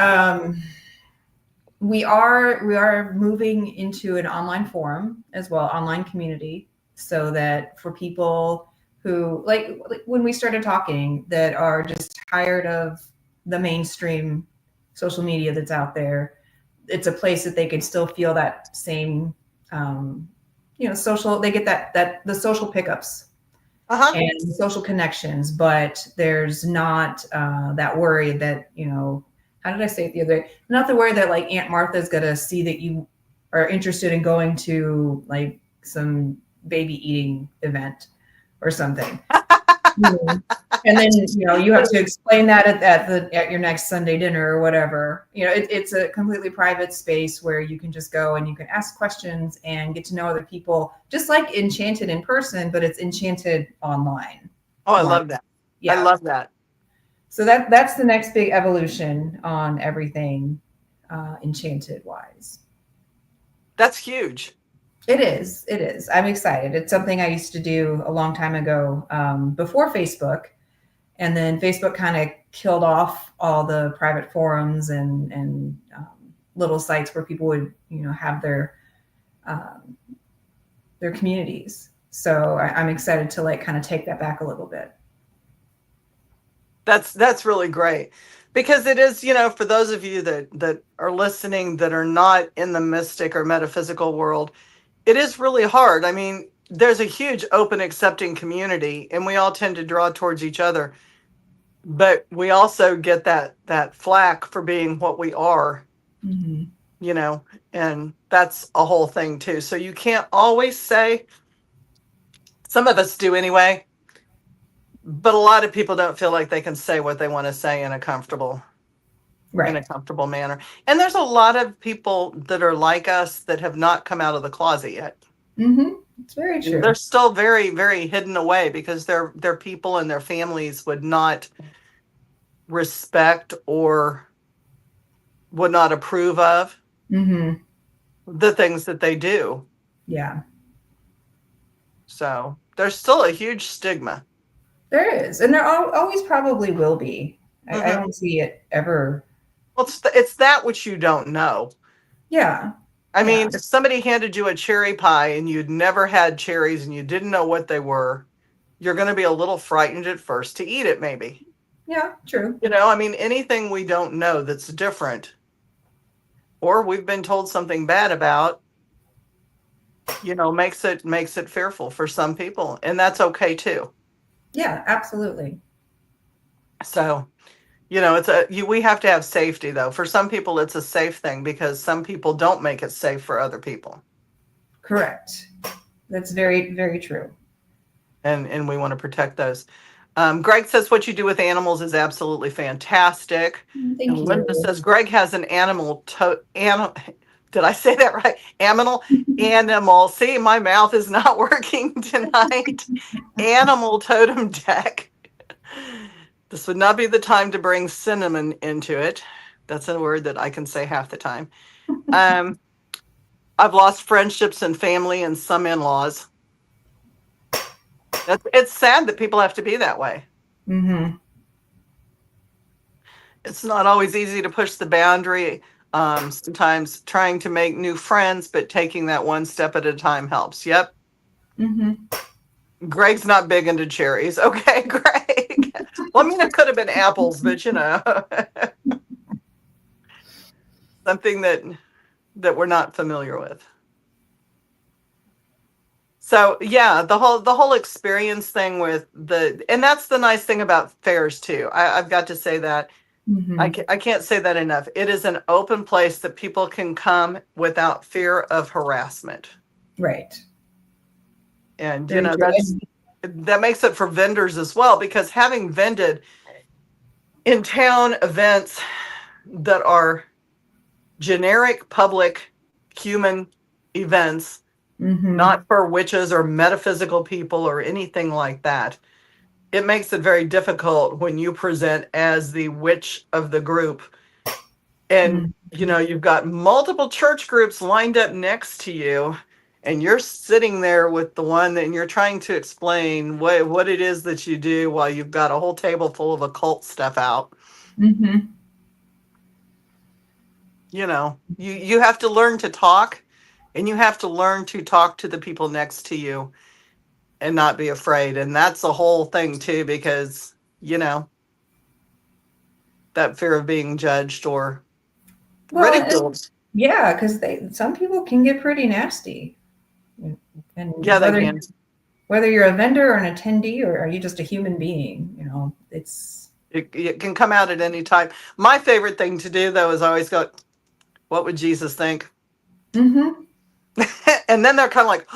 S2: we are moving into an online forum as well, online community, so that for people who like when we started talking that are just tired of the mainstream social media that's out there, it's a place that they can still feel that same um, social. They get that the social pickups
S1: Uh-huh.
S2: and social connections, but there's not that worry that, how did I say it the other day? Not the worry that like Aunt Martha's gonna see that you are interested in going to like some baby eating event or something. Mhm. And then you have to explain that at your next Sunday dinner or whatever. It's a completely private space where you can just go and you can ask questions and get to know other people, just like Enchanted in person, but it's Enchanted online.
S1: Oh, I
S2: One,
S1: love that. I
S2: yeah.
S1: love that.
S2: So that's the next big evolution on everything, Enchanted wise.
S1: That's huge.
S2: It is. It is. I'm excited. It's something I used to do a long time ago, before Facebook. And then Facebook kind of killed off all the private forums and little sites where people would have um, their communities. So I'm excited to like kind of take that back a little bit.
S1: That's really great. Because it is, for those of you that are listening that are not in the mystic or metaphysical world, it is really hard. I mean, there's a huge open accepting community and we all tend to draw towards each other. But we also get that flack for being what we are,
S2: Mm-hmm.
S1: you know, and that's a whole thing too. So you can't always say, some of us do anyway, but a lot of people don't feel like they can say what they want to say in a
S2: Right.
S1: comfortable manner. And there's a lot of people that are like us that have not come out of the closet yet.
S2: Mm-hmm. It's very
S1: They're
S2: true.
S1: still very, very hidden away because their people and their families would not respect or would not approve of
S2: Mm-hmm.
S1: the things that they do.
S2: Yeah,
S1: So there's still a huge stigma.
S2: there is, and there always probably will be. I
S1: Hmm.
S2: don't see it ever.
S1: Well, it's that which you don't know.
S2: Yeah,
S1: I mean,
S2: yeah,
S1: if somebody handed you a cherry pie and you'd never had cherries and you didn't know what they were, you're going to be a little frightened at first to eat it, maybe.
S2: yeah. True.
S1: I mean, anything we don't know that's different or we've been told something bad about, makes it fearful for some people, and that's okay too.
S2: Yeah, absolutely.
S1: So, we have to have safety though. For some people it's a safe thing because some people don't make it safe for other people.
S2: Correct. That's very, very true.
S1: And we want to protect those. Greg says what you do with animals is absolutely fantastic. And
S2: Thank
S1: Linda
S2: you.
S1: says Greg has an did I say that right? Animal. See, my mouth is not working tonight. Animal totem deck. This would not be the time to bring cinnamon into it. That's a word that I can say half the time. Um, I've lost friendships and family and some in-laws. It's sad that people have to be that way.
S2: Mm-hmm.
S1: It's not always easy to push the boundary. Sometimes trying to make new friends, but taking that one step at a time helps. Yep.
S2: Mm-hmm.
S1: Greg's not big into cherries. Okay, Greg. Well, I mean, it could have been apples, but something that we're not familiar with. So yeah, the whole experience thing and that's the nice thing about fairs too. I've got to say that.
S2: Mm-hmm.
S1: I can't say that enough. It is an open place that people can come without fear of harassment.
S2: Right.
S1: And
S2: Very true.
S1: that makes it for vendors as well, because having vended in town events that are generic public human events,
S2: Mm-hmm.
S1: not for witches or metaphysical people or anything like that, it makes it very difficult when you present as the witch of the group And,
S2: Mhm.
S1: you've got multiple church groups lined up next to you, and you're sitting there with the one that and you're trying to explain what it is that you do while you've got a whole table full of occult stuff out.
S2: Mhm.
S1: You have to learn to talk, and you have to learn to talk to the people next to you and not be afraid. And that's the whole thing too, because, that fear of being judged or
S2: Well,
S1: ridiculed.
S2: yeah, because some people can get pretty nasty, and
S1: Yeah, they can.
S2: whether you're a vendor or an attendee, or are you just a human being,
S1: It can come out at any time. My favorite thing to do, though, is I always go, what would Jesus think?
S2: Mm-hmm.
S1: And then they're kind of like,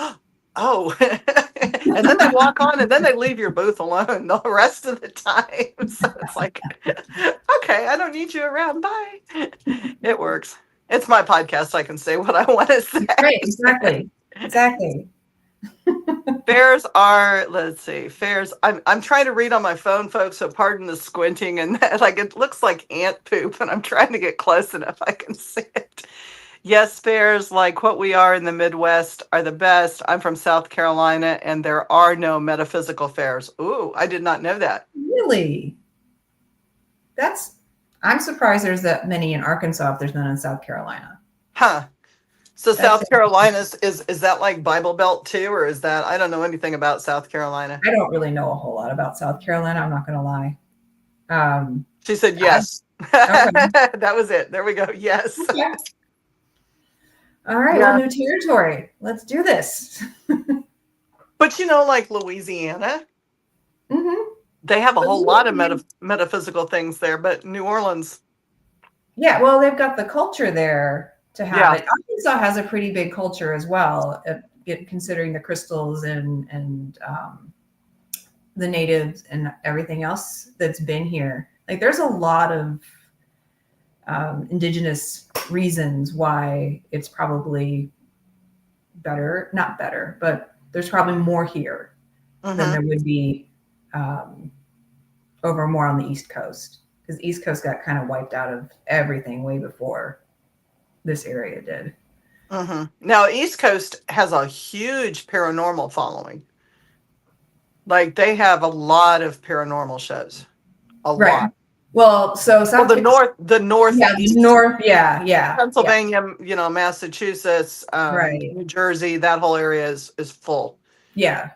S1: oh. And then they walk on, and then they leave your booth alone the rest of the time. So it's like, okay, I don't need you around. Bye. It works. It's my podcast. I can say what I want to say.
S2: Right, exactly.
S1: Fairs are, let's see, fairs. I'm trying to read on my phone, folks, so pardon the squinting, and like it looks like ant poop, and I'm trying to get close enough I can see it. Yes, fairs like what we are in the Midwest are the best. I'm from South Carolina, and there are no metaphysical fairs. Ooh, I did not know that.
S2: Really? I'm surprised there's that many in Arkansas if there's none in South Carolina.
S1: Huh. So
S2: That's
S1: South Carolina is that like Bible Belt too, or is that, I don't know anything about South Carolina.
S2: I don't really know a whole lot about South Carolina. I'm not going to lie.
S1: She said yes.
S2: Okay.
S1: That was it. There we go. Yes.
S2: Yeah. All right.
S1: Yeah.
S2: Well, new territory. Let's do this.
S1: But like Louisiana,
S2: Mm-hmm.
S1: they have a whole lot of metaphysical things there, but New Orleans.
S2: Yeah. Well, they've got the culture there to have
S1: Yeah.
S2: it. Arkansas has a pretty big culture as well, considering the crystals and the natives and everything else that's been here. Like, there's a lot of indigenous reasons why it's probably not better, but there's probably more here than there would be over more on the East Coast, because the East Coast got kind of wiped out of everything way before this area did.
S1: Now, East Coast has a huge paranormal following. Like, they have a lot of paranormal shows. A lot.
S2: Well, so
S1: the north,
S2: yeah, the north, yeah,
S1: Pennsylvania, Massachusetts,
S2: right,
S1: New Jersey, that whole area is full.
S2: Yeah.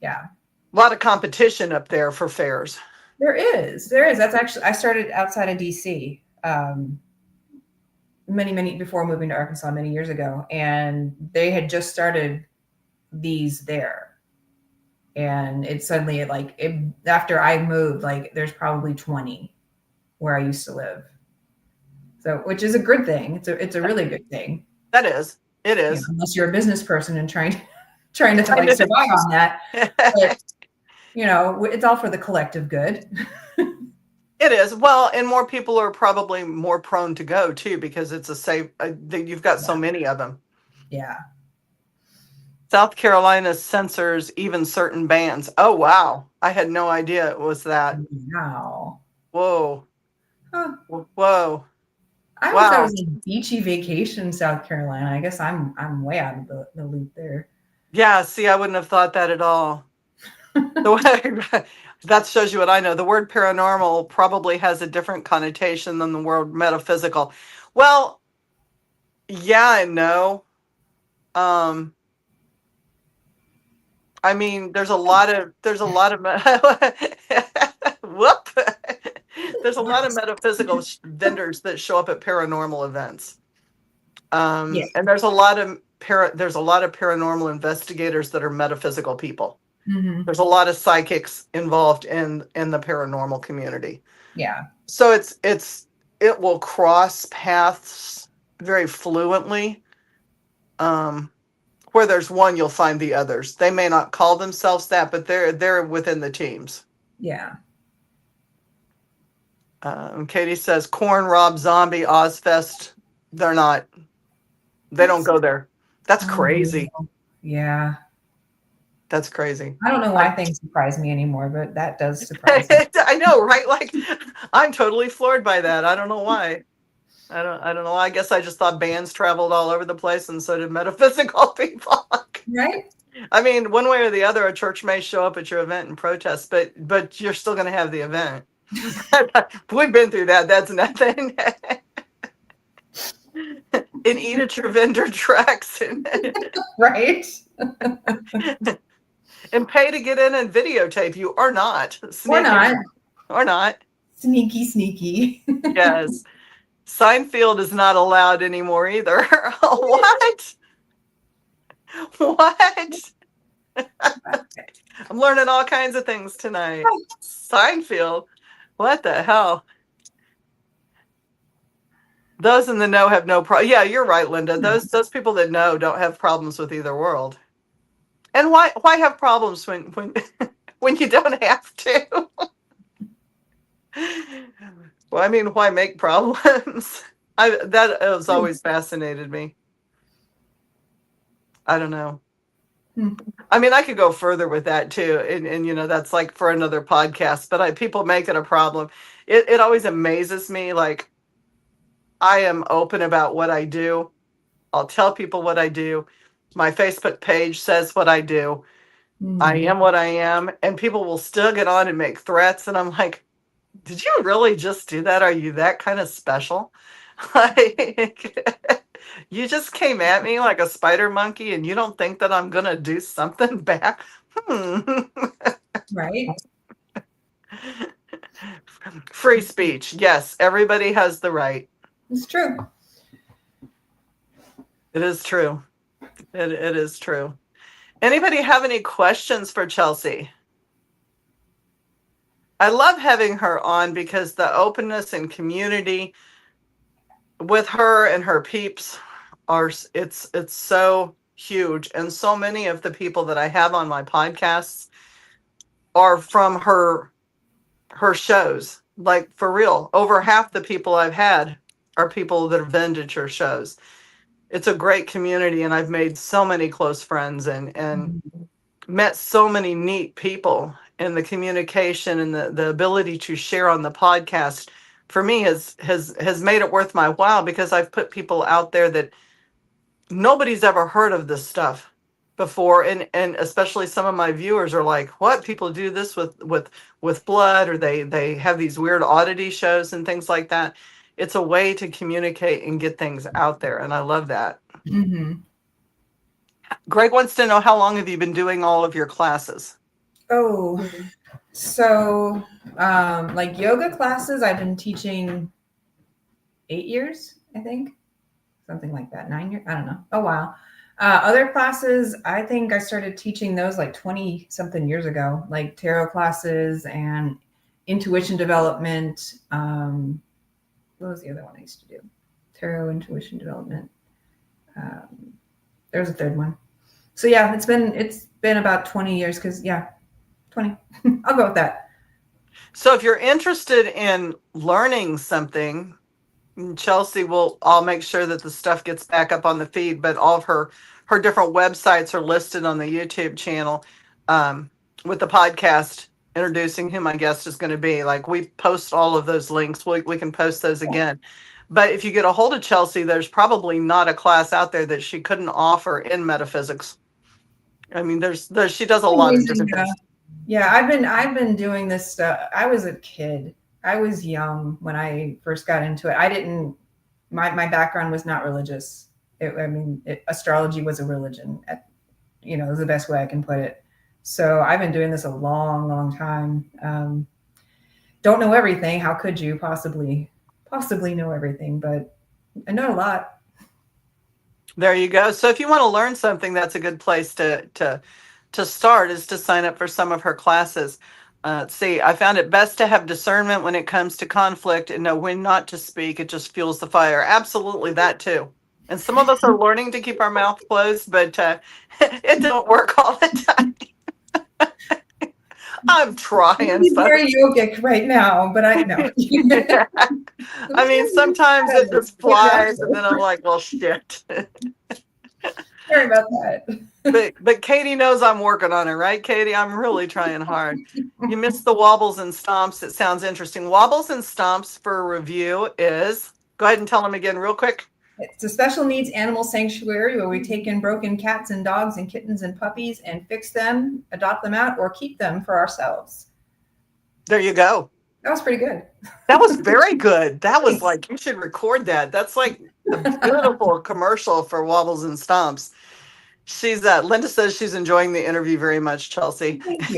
S1: A lot of competition up there for fairs.
S2: There is. That's actually, I started outside of DC many before moving to Arkansas many years ago, and they had just started these there, and it suddenly after I moved, like there's probably 20 where I used to live. So, which is a good thing. It's a really good thing.
S1: That is. It is.
S2: Unless you're a business person and trying to survive on that. But, it's all for the collective good.
S1: It is. Well, and more people are probably more prone to go too, because it's a safe, you've got so many of them.
S2: Yeah.
S1: South Carolina censors even certain bands. Oh, wow. I had no idea it was that.
S2: Wow.
S1: Whoa.
S2: Huh.
S1: Whoa.
S2: I thought it was a beachy vacation in South Carolina. I guess I'm way out of the loop there.
S1: Yeah, see, I wouldn't have thought that at all. That shows you what I know. The word paranormal probably has a different connotation than the word metaphysical. Well, yeah and no. I mean, there's a lot of whoop. There's a lot of metaphysical vendors that show up at paranormal events.
S2: Yes.
S1: And there's a lot of paranormal investigators that are metaphysical people.
S2: Mm-hmm.
S1: There's a lot of psychics involved in the paranormal community.
S2: Yeah.
S1: So it will cross paths very fluently. Where there's one, you'll find the others. They may not call themselves that, but they're within the teams.
S2: Yeah.
S1: Katie says, Corn, Rob Zombie, Ozfest. They're not. They don't go there. That's crazy.
S2: Yeah.
S1: That's crazy.
S2: I don't know why things surprise me anymore, but that does surprise me.
S1: I know, right? Like, I'm totally floored by that. I don't know why. I don't know. I guess I just thought bands traveled all over the place, and so did metaphysical people.
S2: Right?
S1: I mean, one way or the other, a church may show up at your event and protest, but you're still going to have the event. We've been through that. That's nothing. And eat at your vendor trucks
S2: Right?
S1: and pay to get in and videotape you or not.
S2: Or not.
S1: Or not.
S2: Sneaky, sneaky.
S1: Yes. Seinfeld is not allowed anymore either. What? What? I'm learning all kinds of things tonight. Seinfeld. What the hell? Those in the know have no problem. Yeah, you're right, Linda. Those people that know don't have problems with either world. And why have problems when when you don't have to? Well, I mean, why make problems? That has always fascinated me. I don't know. I mean, I could go further with that too, and you know, that's like for another podcast. But people make it a problem. It always amazes me. Like, I am open about what I do. I'll tell people what I do. My Facebook page says what I do. I am what I am, and people will still get on and make threats, and I'm like, did you really just do that? Are you that kind of special? Like, you just came at me like a spider monkey, and you don't think that I'm gonna do something back?
S2: Right?
S1: Free speech. Yes, everybody has the right.
S2: It's true.
S1: It is true. It is true. Anybody have any questions for Chelsea? I love having her on because the openness and community with her and her peeps it's so huge, and so many of the people that I have on my podcasts are from her shows. Like, for real, over half the people I've had are people that have been to her shows. It's a great community, and I've made so many close friends and met so many neat people, and the communication and the ability to share on the podcast for me has made it worth my while, because I've put people out there that nobody's ever heard of this stuff before, and especially some of my viewers are like, what, people do this with blood, or they have these weird oddity shows and things like that. It's a way to communicate and get things out there, and I love that. Greg wants to know, how long have you been doing all of your classes?
S2: Oh, so like yoga classes, I've been teaching 8 years, I think, something like that. 9 years, I don't know. Oh, wow. Other classes, I think I started teaching those like 20 something years ago, like tarot classes and intuition development. What was the other one I used to do? Tarot, intuition development. There's a third one. So yeah, it's been about 20 years, because 20. I'll go with that.
S1: So if you're interested in learning something, Chelsea I'll make sure that the stuff gets back up on the feed, but all of her different websites are listed on the YouTube channel, with the podcast introducing who my guest is going to be. Like, we post all of those links. We can post those again. But if you get a hold of Chelsea, there's probably not a class out there that she couldn't offer in metaphysics. I mean, she does a lot of different things.
S2: Yeah, I've been doing this stuff. I was a kid. I was young when I first got into it. My background was not religious. Astrology was a religion. Is the best way I can put it. So I've been doing this a long, long time. Don't know everything. How could you possibly know everything? But I know a lot.
S1: There you go. So if you want to learn something, that's a good place to start, is to sign up for some of her classes. See, I found it best to have discernment when it comes to conflict and know when not to speak. It just fuels the fire. Absolutely, that too. And some of us are learning to keep our mouth closed, but it don't work all the time. I'm trying.
S2: I'm very yogic right now, but I know.
S1: I mean, sometimes it just flies, and then I'm like, well, shit.
S2: Sorry about that.
S1: But Katie knows I'm working on it, right, Katie? I'm really trying hard. You missed the wobbles and stomps. It sounds interesting. Wobbles and stomps for review is Go ahead and tell them again real quick.
S2: It's a special needs animal sanctuary where we take in broken cats and dogs and kittens and puppies and fix them, adopt them out, or keep them for ourselves.
S1: There you go.
S2: That was pretty good.
S1: That was very good. That was
S2: Thanks.
S1: like, you should record that. That's like a beautiful commercial for Wobbles and Stomps. She's Linda says she's enjoying the interview very much, Chelsea.
S2: Thank you.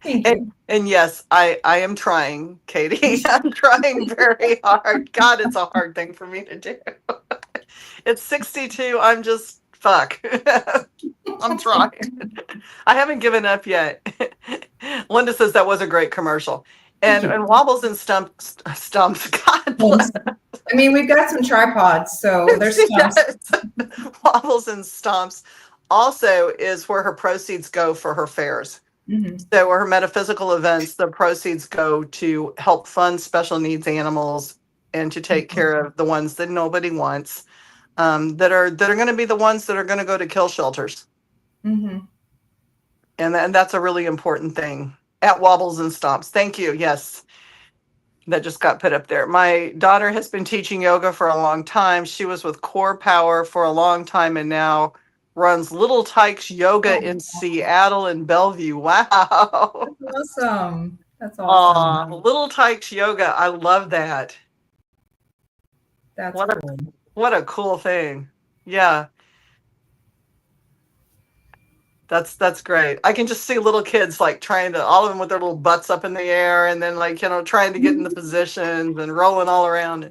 S2: Thank you.
S1: And yes, I am trying, Katie. I'm trying very hard. God, it's a hard thing for me to do. It's 62. I'm just fuck. I'm trying. I haven't given up yet. Linda says that was a great commercial. And Wobbles and Stumps. God bless.
S2: I mean, we've got some tripods, so there's stumps.
S1: Yes. Wobbles and Stomps also is where her proceeds go for her fairs.
S2: Mm-hmm.
S1: So her metaphysical events, the proceeds go to help fund special needs animals and to take care of the ones that nobody wants, that are going to be the ones that are going to go to kill shelters.
S2: Mm-hmm.
S1: And that's a really important thing at Wobbles and Stomps. Thank you. Yes. That just got put up there. My daughter has been teaching yoga for a long time. She was with Core Power for a long time and now runs Little Tykes Yoga in Seattle and Bellevue. Wow.
S2: That's awesome. That's awesome.
S1: Little Tykes Yoga. I love that.
S2: That's cool.
S1: What a cool thing. Yeah. That's great. I can just see little kids like trying to, all of them with their little butts up in the air and then like, trying to get in the positions and rolling all around.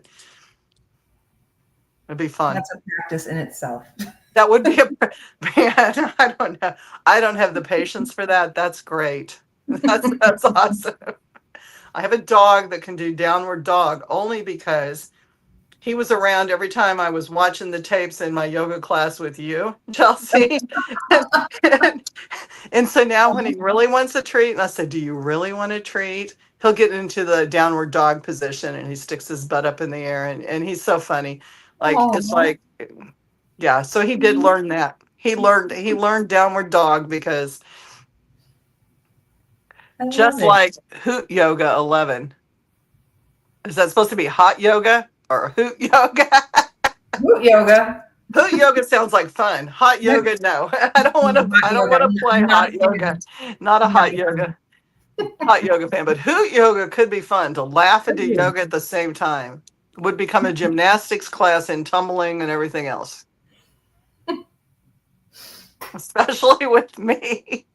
S1: It'd be fun.
S2: That's a practice in itself.
S1: That would be man, I don't know. I don't have the patience for that. That's great. That's awesome. I have a dog that can do downward dog only because he was around every time I was watching the tapes in my yoga class with you, Chelsea. and so now when he really wants a treat, and I said, do you really want a treat? He'll get into the downward dog position and he sticks his butt up in the air and he's so funny. Like, it's like, yeah. So he did learn that. He learned downward dog because just like Hoot Yoga 11. Is that supposed to be hot yoga? Or hoot yoga?
S2: Hoot yoga.
S1: Hoot yoga sounds like fun. Hot yoga, no. I don't want to play hot yoga. Not a hot yoga fan, but hoot yoga could be fun to laugh and do yoga at the same time. Would become a gymnastics class in tumbling and everything else. Especially with me.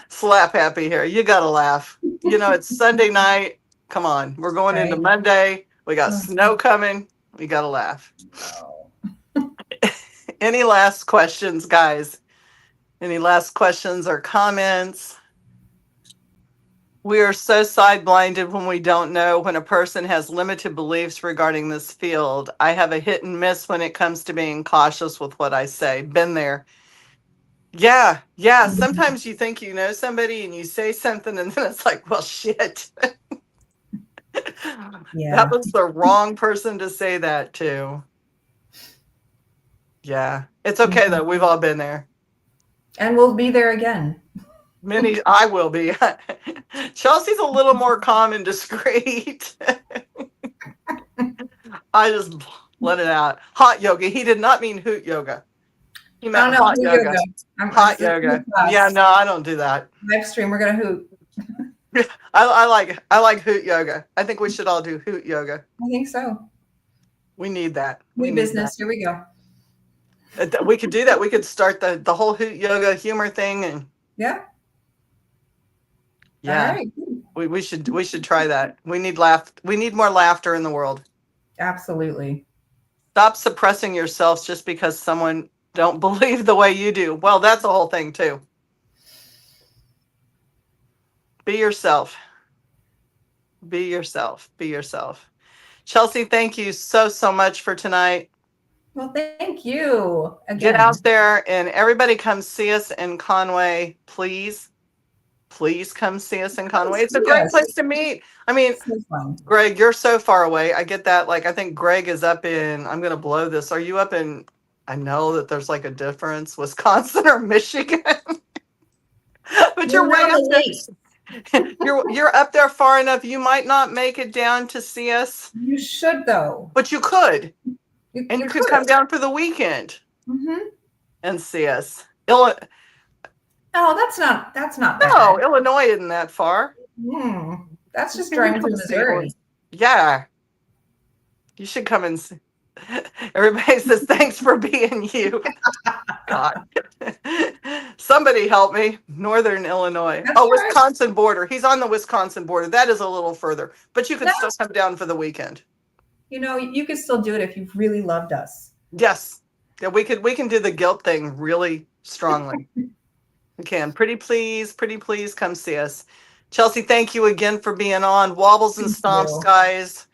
S1: Slap happy here. You gotta laugh. It's Sunday night. Come on, we're going into Monday. We got snow coming. We got to laugh. Any last questions, guys? Any last questions or comments? We are so side-blinded when we don't know when a person has limited beliefs regarding this field. I have a hit and miss when it comes to being cautious with what I say. Been there. Yeah. Sometimes you think you know somebody and you say something and then it's like, well, shit.
S2: Yeah.
S1: That was the wrong person to say that to. Yeah. It's okay though. We've all been there.
S2: And we'll be there again.
S1: I will be. Chelsea's a little more calm and discreet. I just let it out. Hot yoga. He did not mean hoot yoga. He meant hot yoga. Hot yoga. Yeah, no, I don't do that.
S2: Live stream, we're gonna hoot.
S1: I like hoot yoga. I think we should all do hoot yoga.
S2: I think so.
S1: We need that.
S2: New business. Here we go.
S1: We could do that. We could start the whole hoot yoga humor thing and
S2: yeah.
S1: All right. We should try that. We need more laughter in the world.
S2: Absolutely.
S1: Stop suppressing yourselves just because someone don't believe the way you do. Well, that's a whole thing too. Be yourself. Be yourself. Be yourself. Chelsea, thank you so much for tonight.
S2: Well, thank you. Again.
S1: Get out there and everybody come see us in Conway, please. Please come see us in Conway. It's a great place to meet. I mean, so Greg, you're so far away. I get that. Like, I think Greg is up in, I'm going to blow this. Are you up in, I know that there's like a difference, Wisconsin or Michigan? But you're way up there. You're up there far enough. You might not make it down to see us,
S2: You should, though.
S1: but you could, and
S2: You
S1: you could come
S2: could.
S1: down for the weekend
S2: Mm-hmm.
S1: and see us.
S2: Oh, that's not
S1: No,
S2: bad.
S1: Illinois isn't that far.
S2: That's just
S1: You
S2: driving
S1: come
S2: through
S1: see
S2: Missouri.
S1: us. Yeah, you should come and see. Everybody says thanks for being you. God, somebody help me. Northern Illinois.
S2: That's
S1: Oh,
S2: right.
S1: Wisconsin border. He's on the Wisconsin border. That is a little further, but you could still
S2: That's,
S1: come down for the weekend.
S2: you could still do it if you really loved us.
S1: Yes, yeah, we can do the guilt thing really strongly. We can. Pretty please come see us. Chelsea, thank you again for being on. Wobbles and
S2: Thank
S1: Stomps,
S2: you.
S1: guys.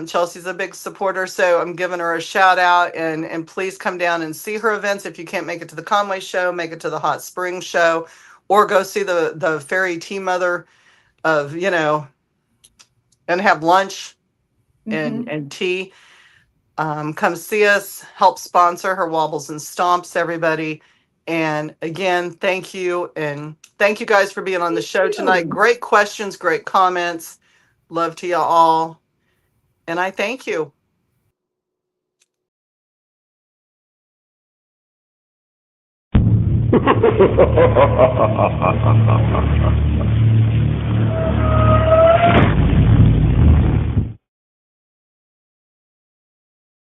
S1: Chelsea's a big supporter, so I'm giving her a shout out, and please come down and see her events. If you can't make it to the Conway show, make it to the Hot Springs show, or go see the Fairy Tea Mother of, and have lunch and tea. Come see us, help sponsor her Wobbles and Stomps, everybody. And again, thank you. And thank you guys for being on the show tonight. Great questions, great comments. Love to you all. And I thank you.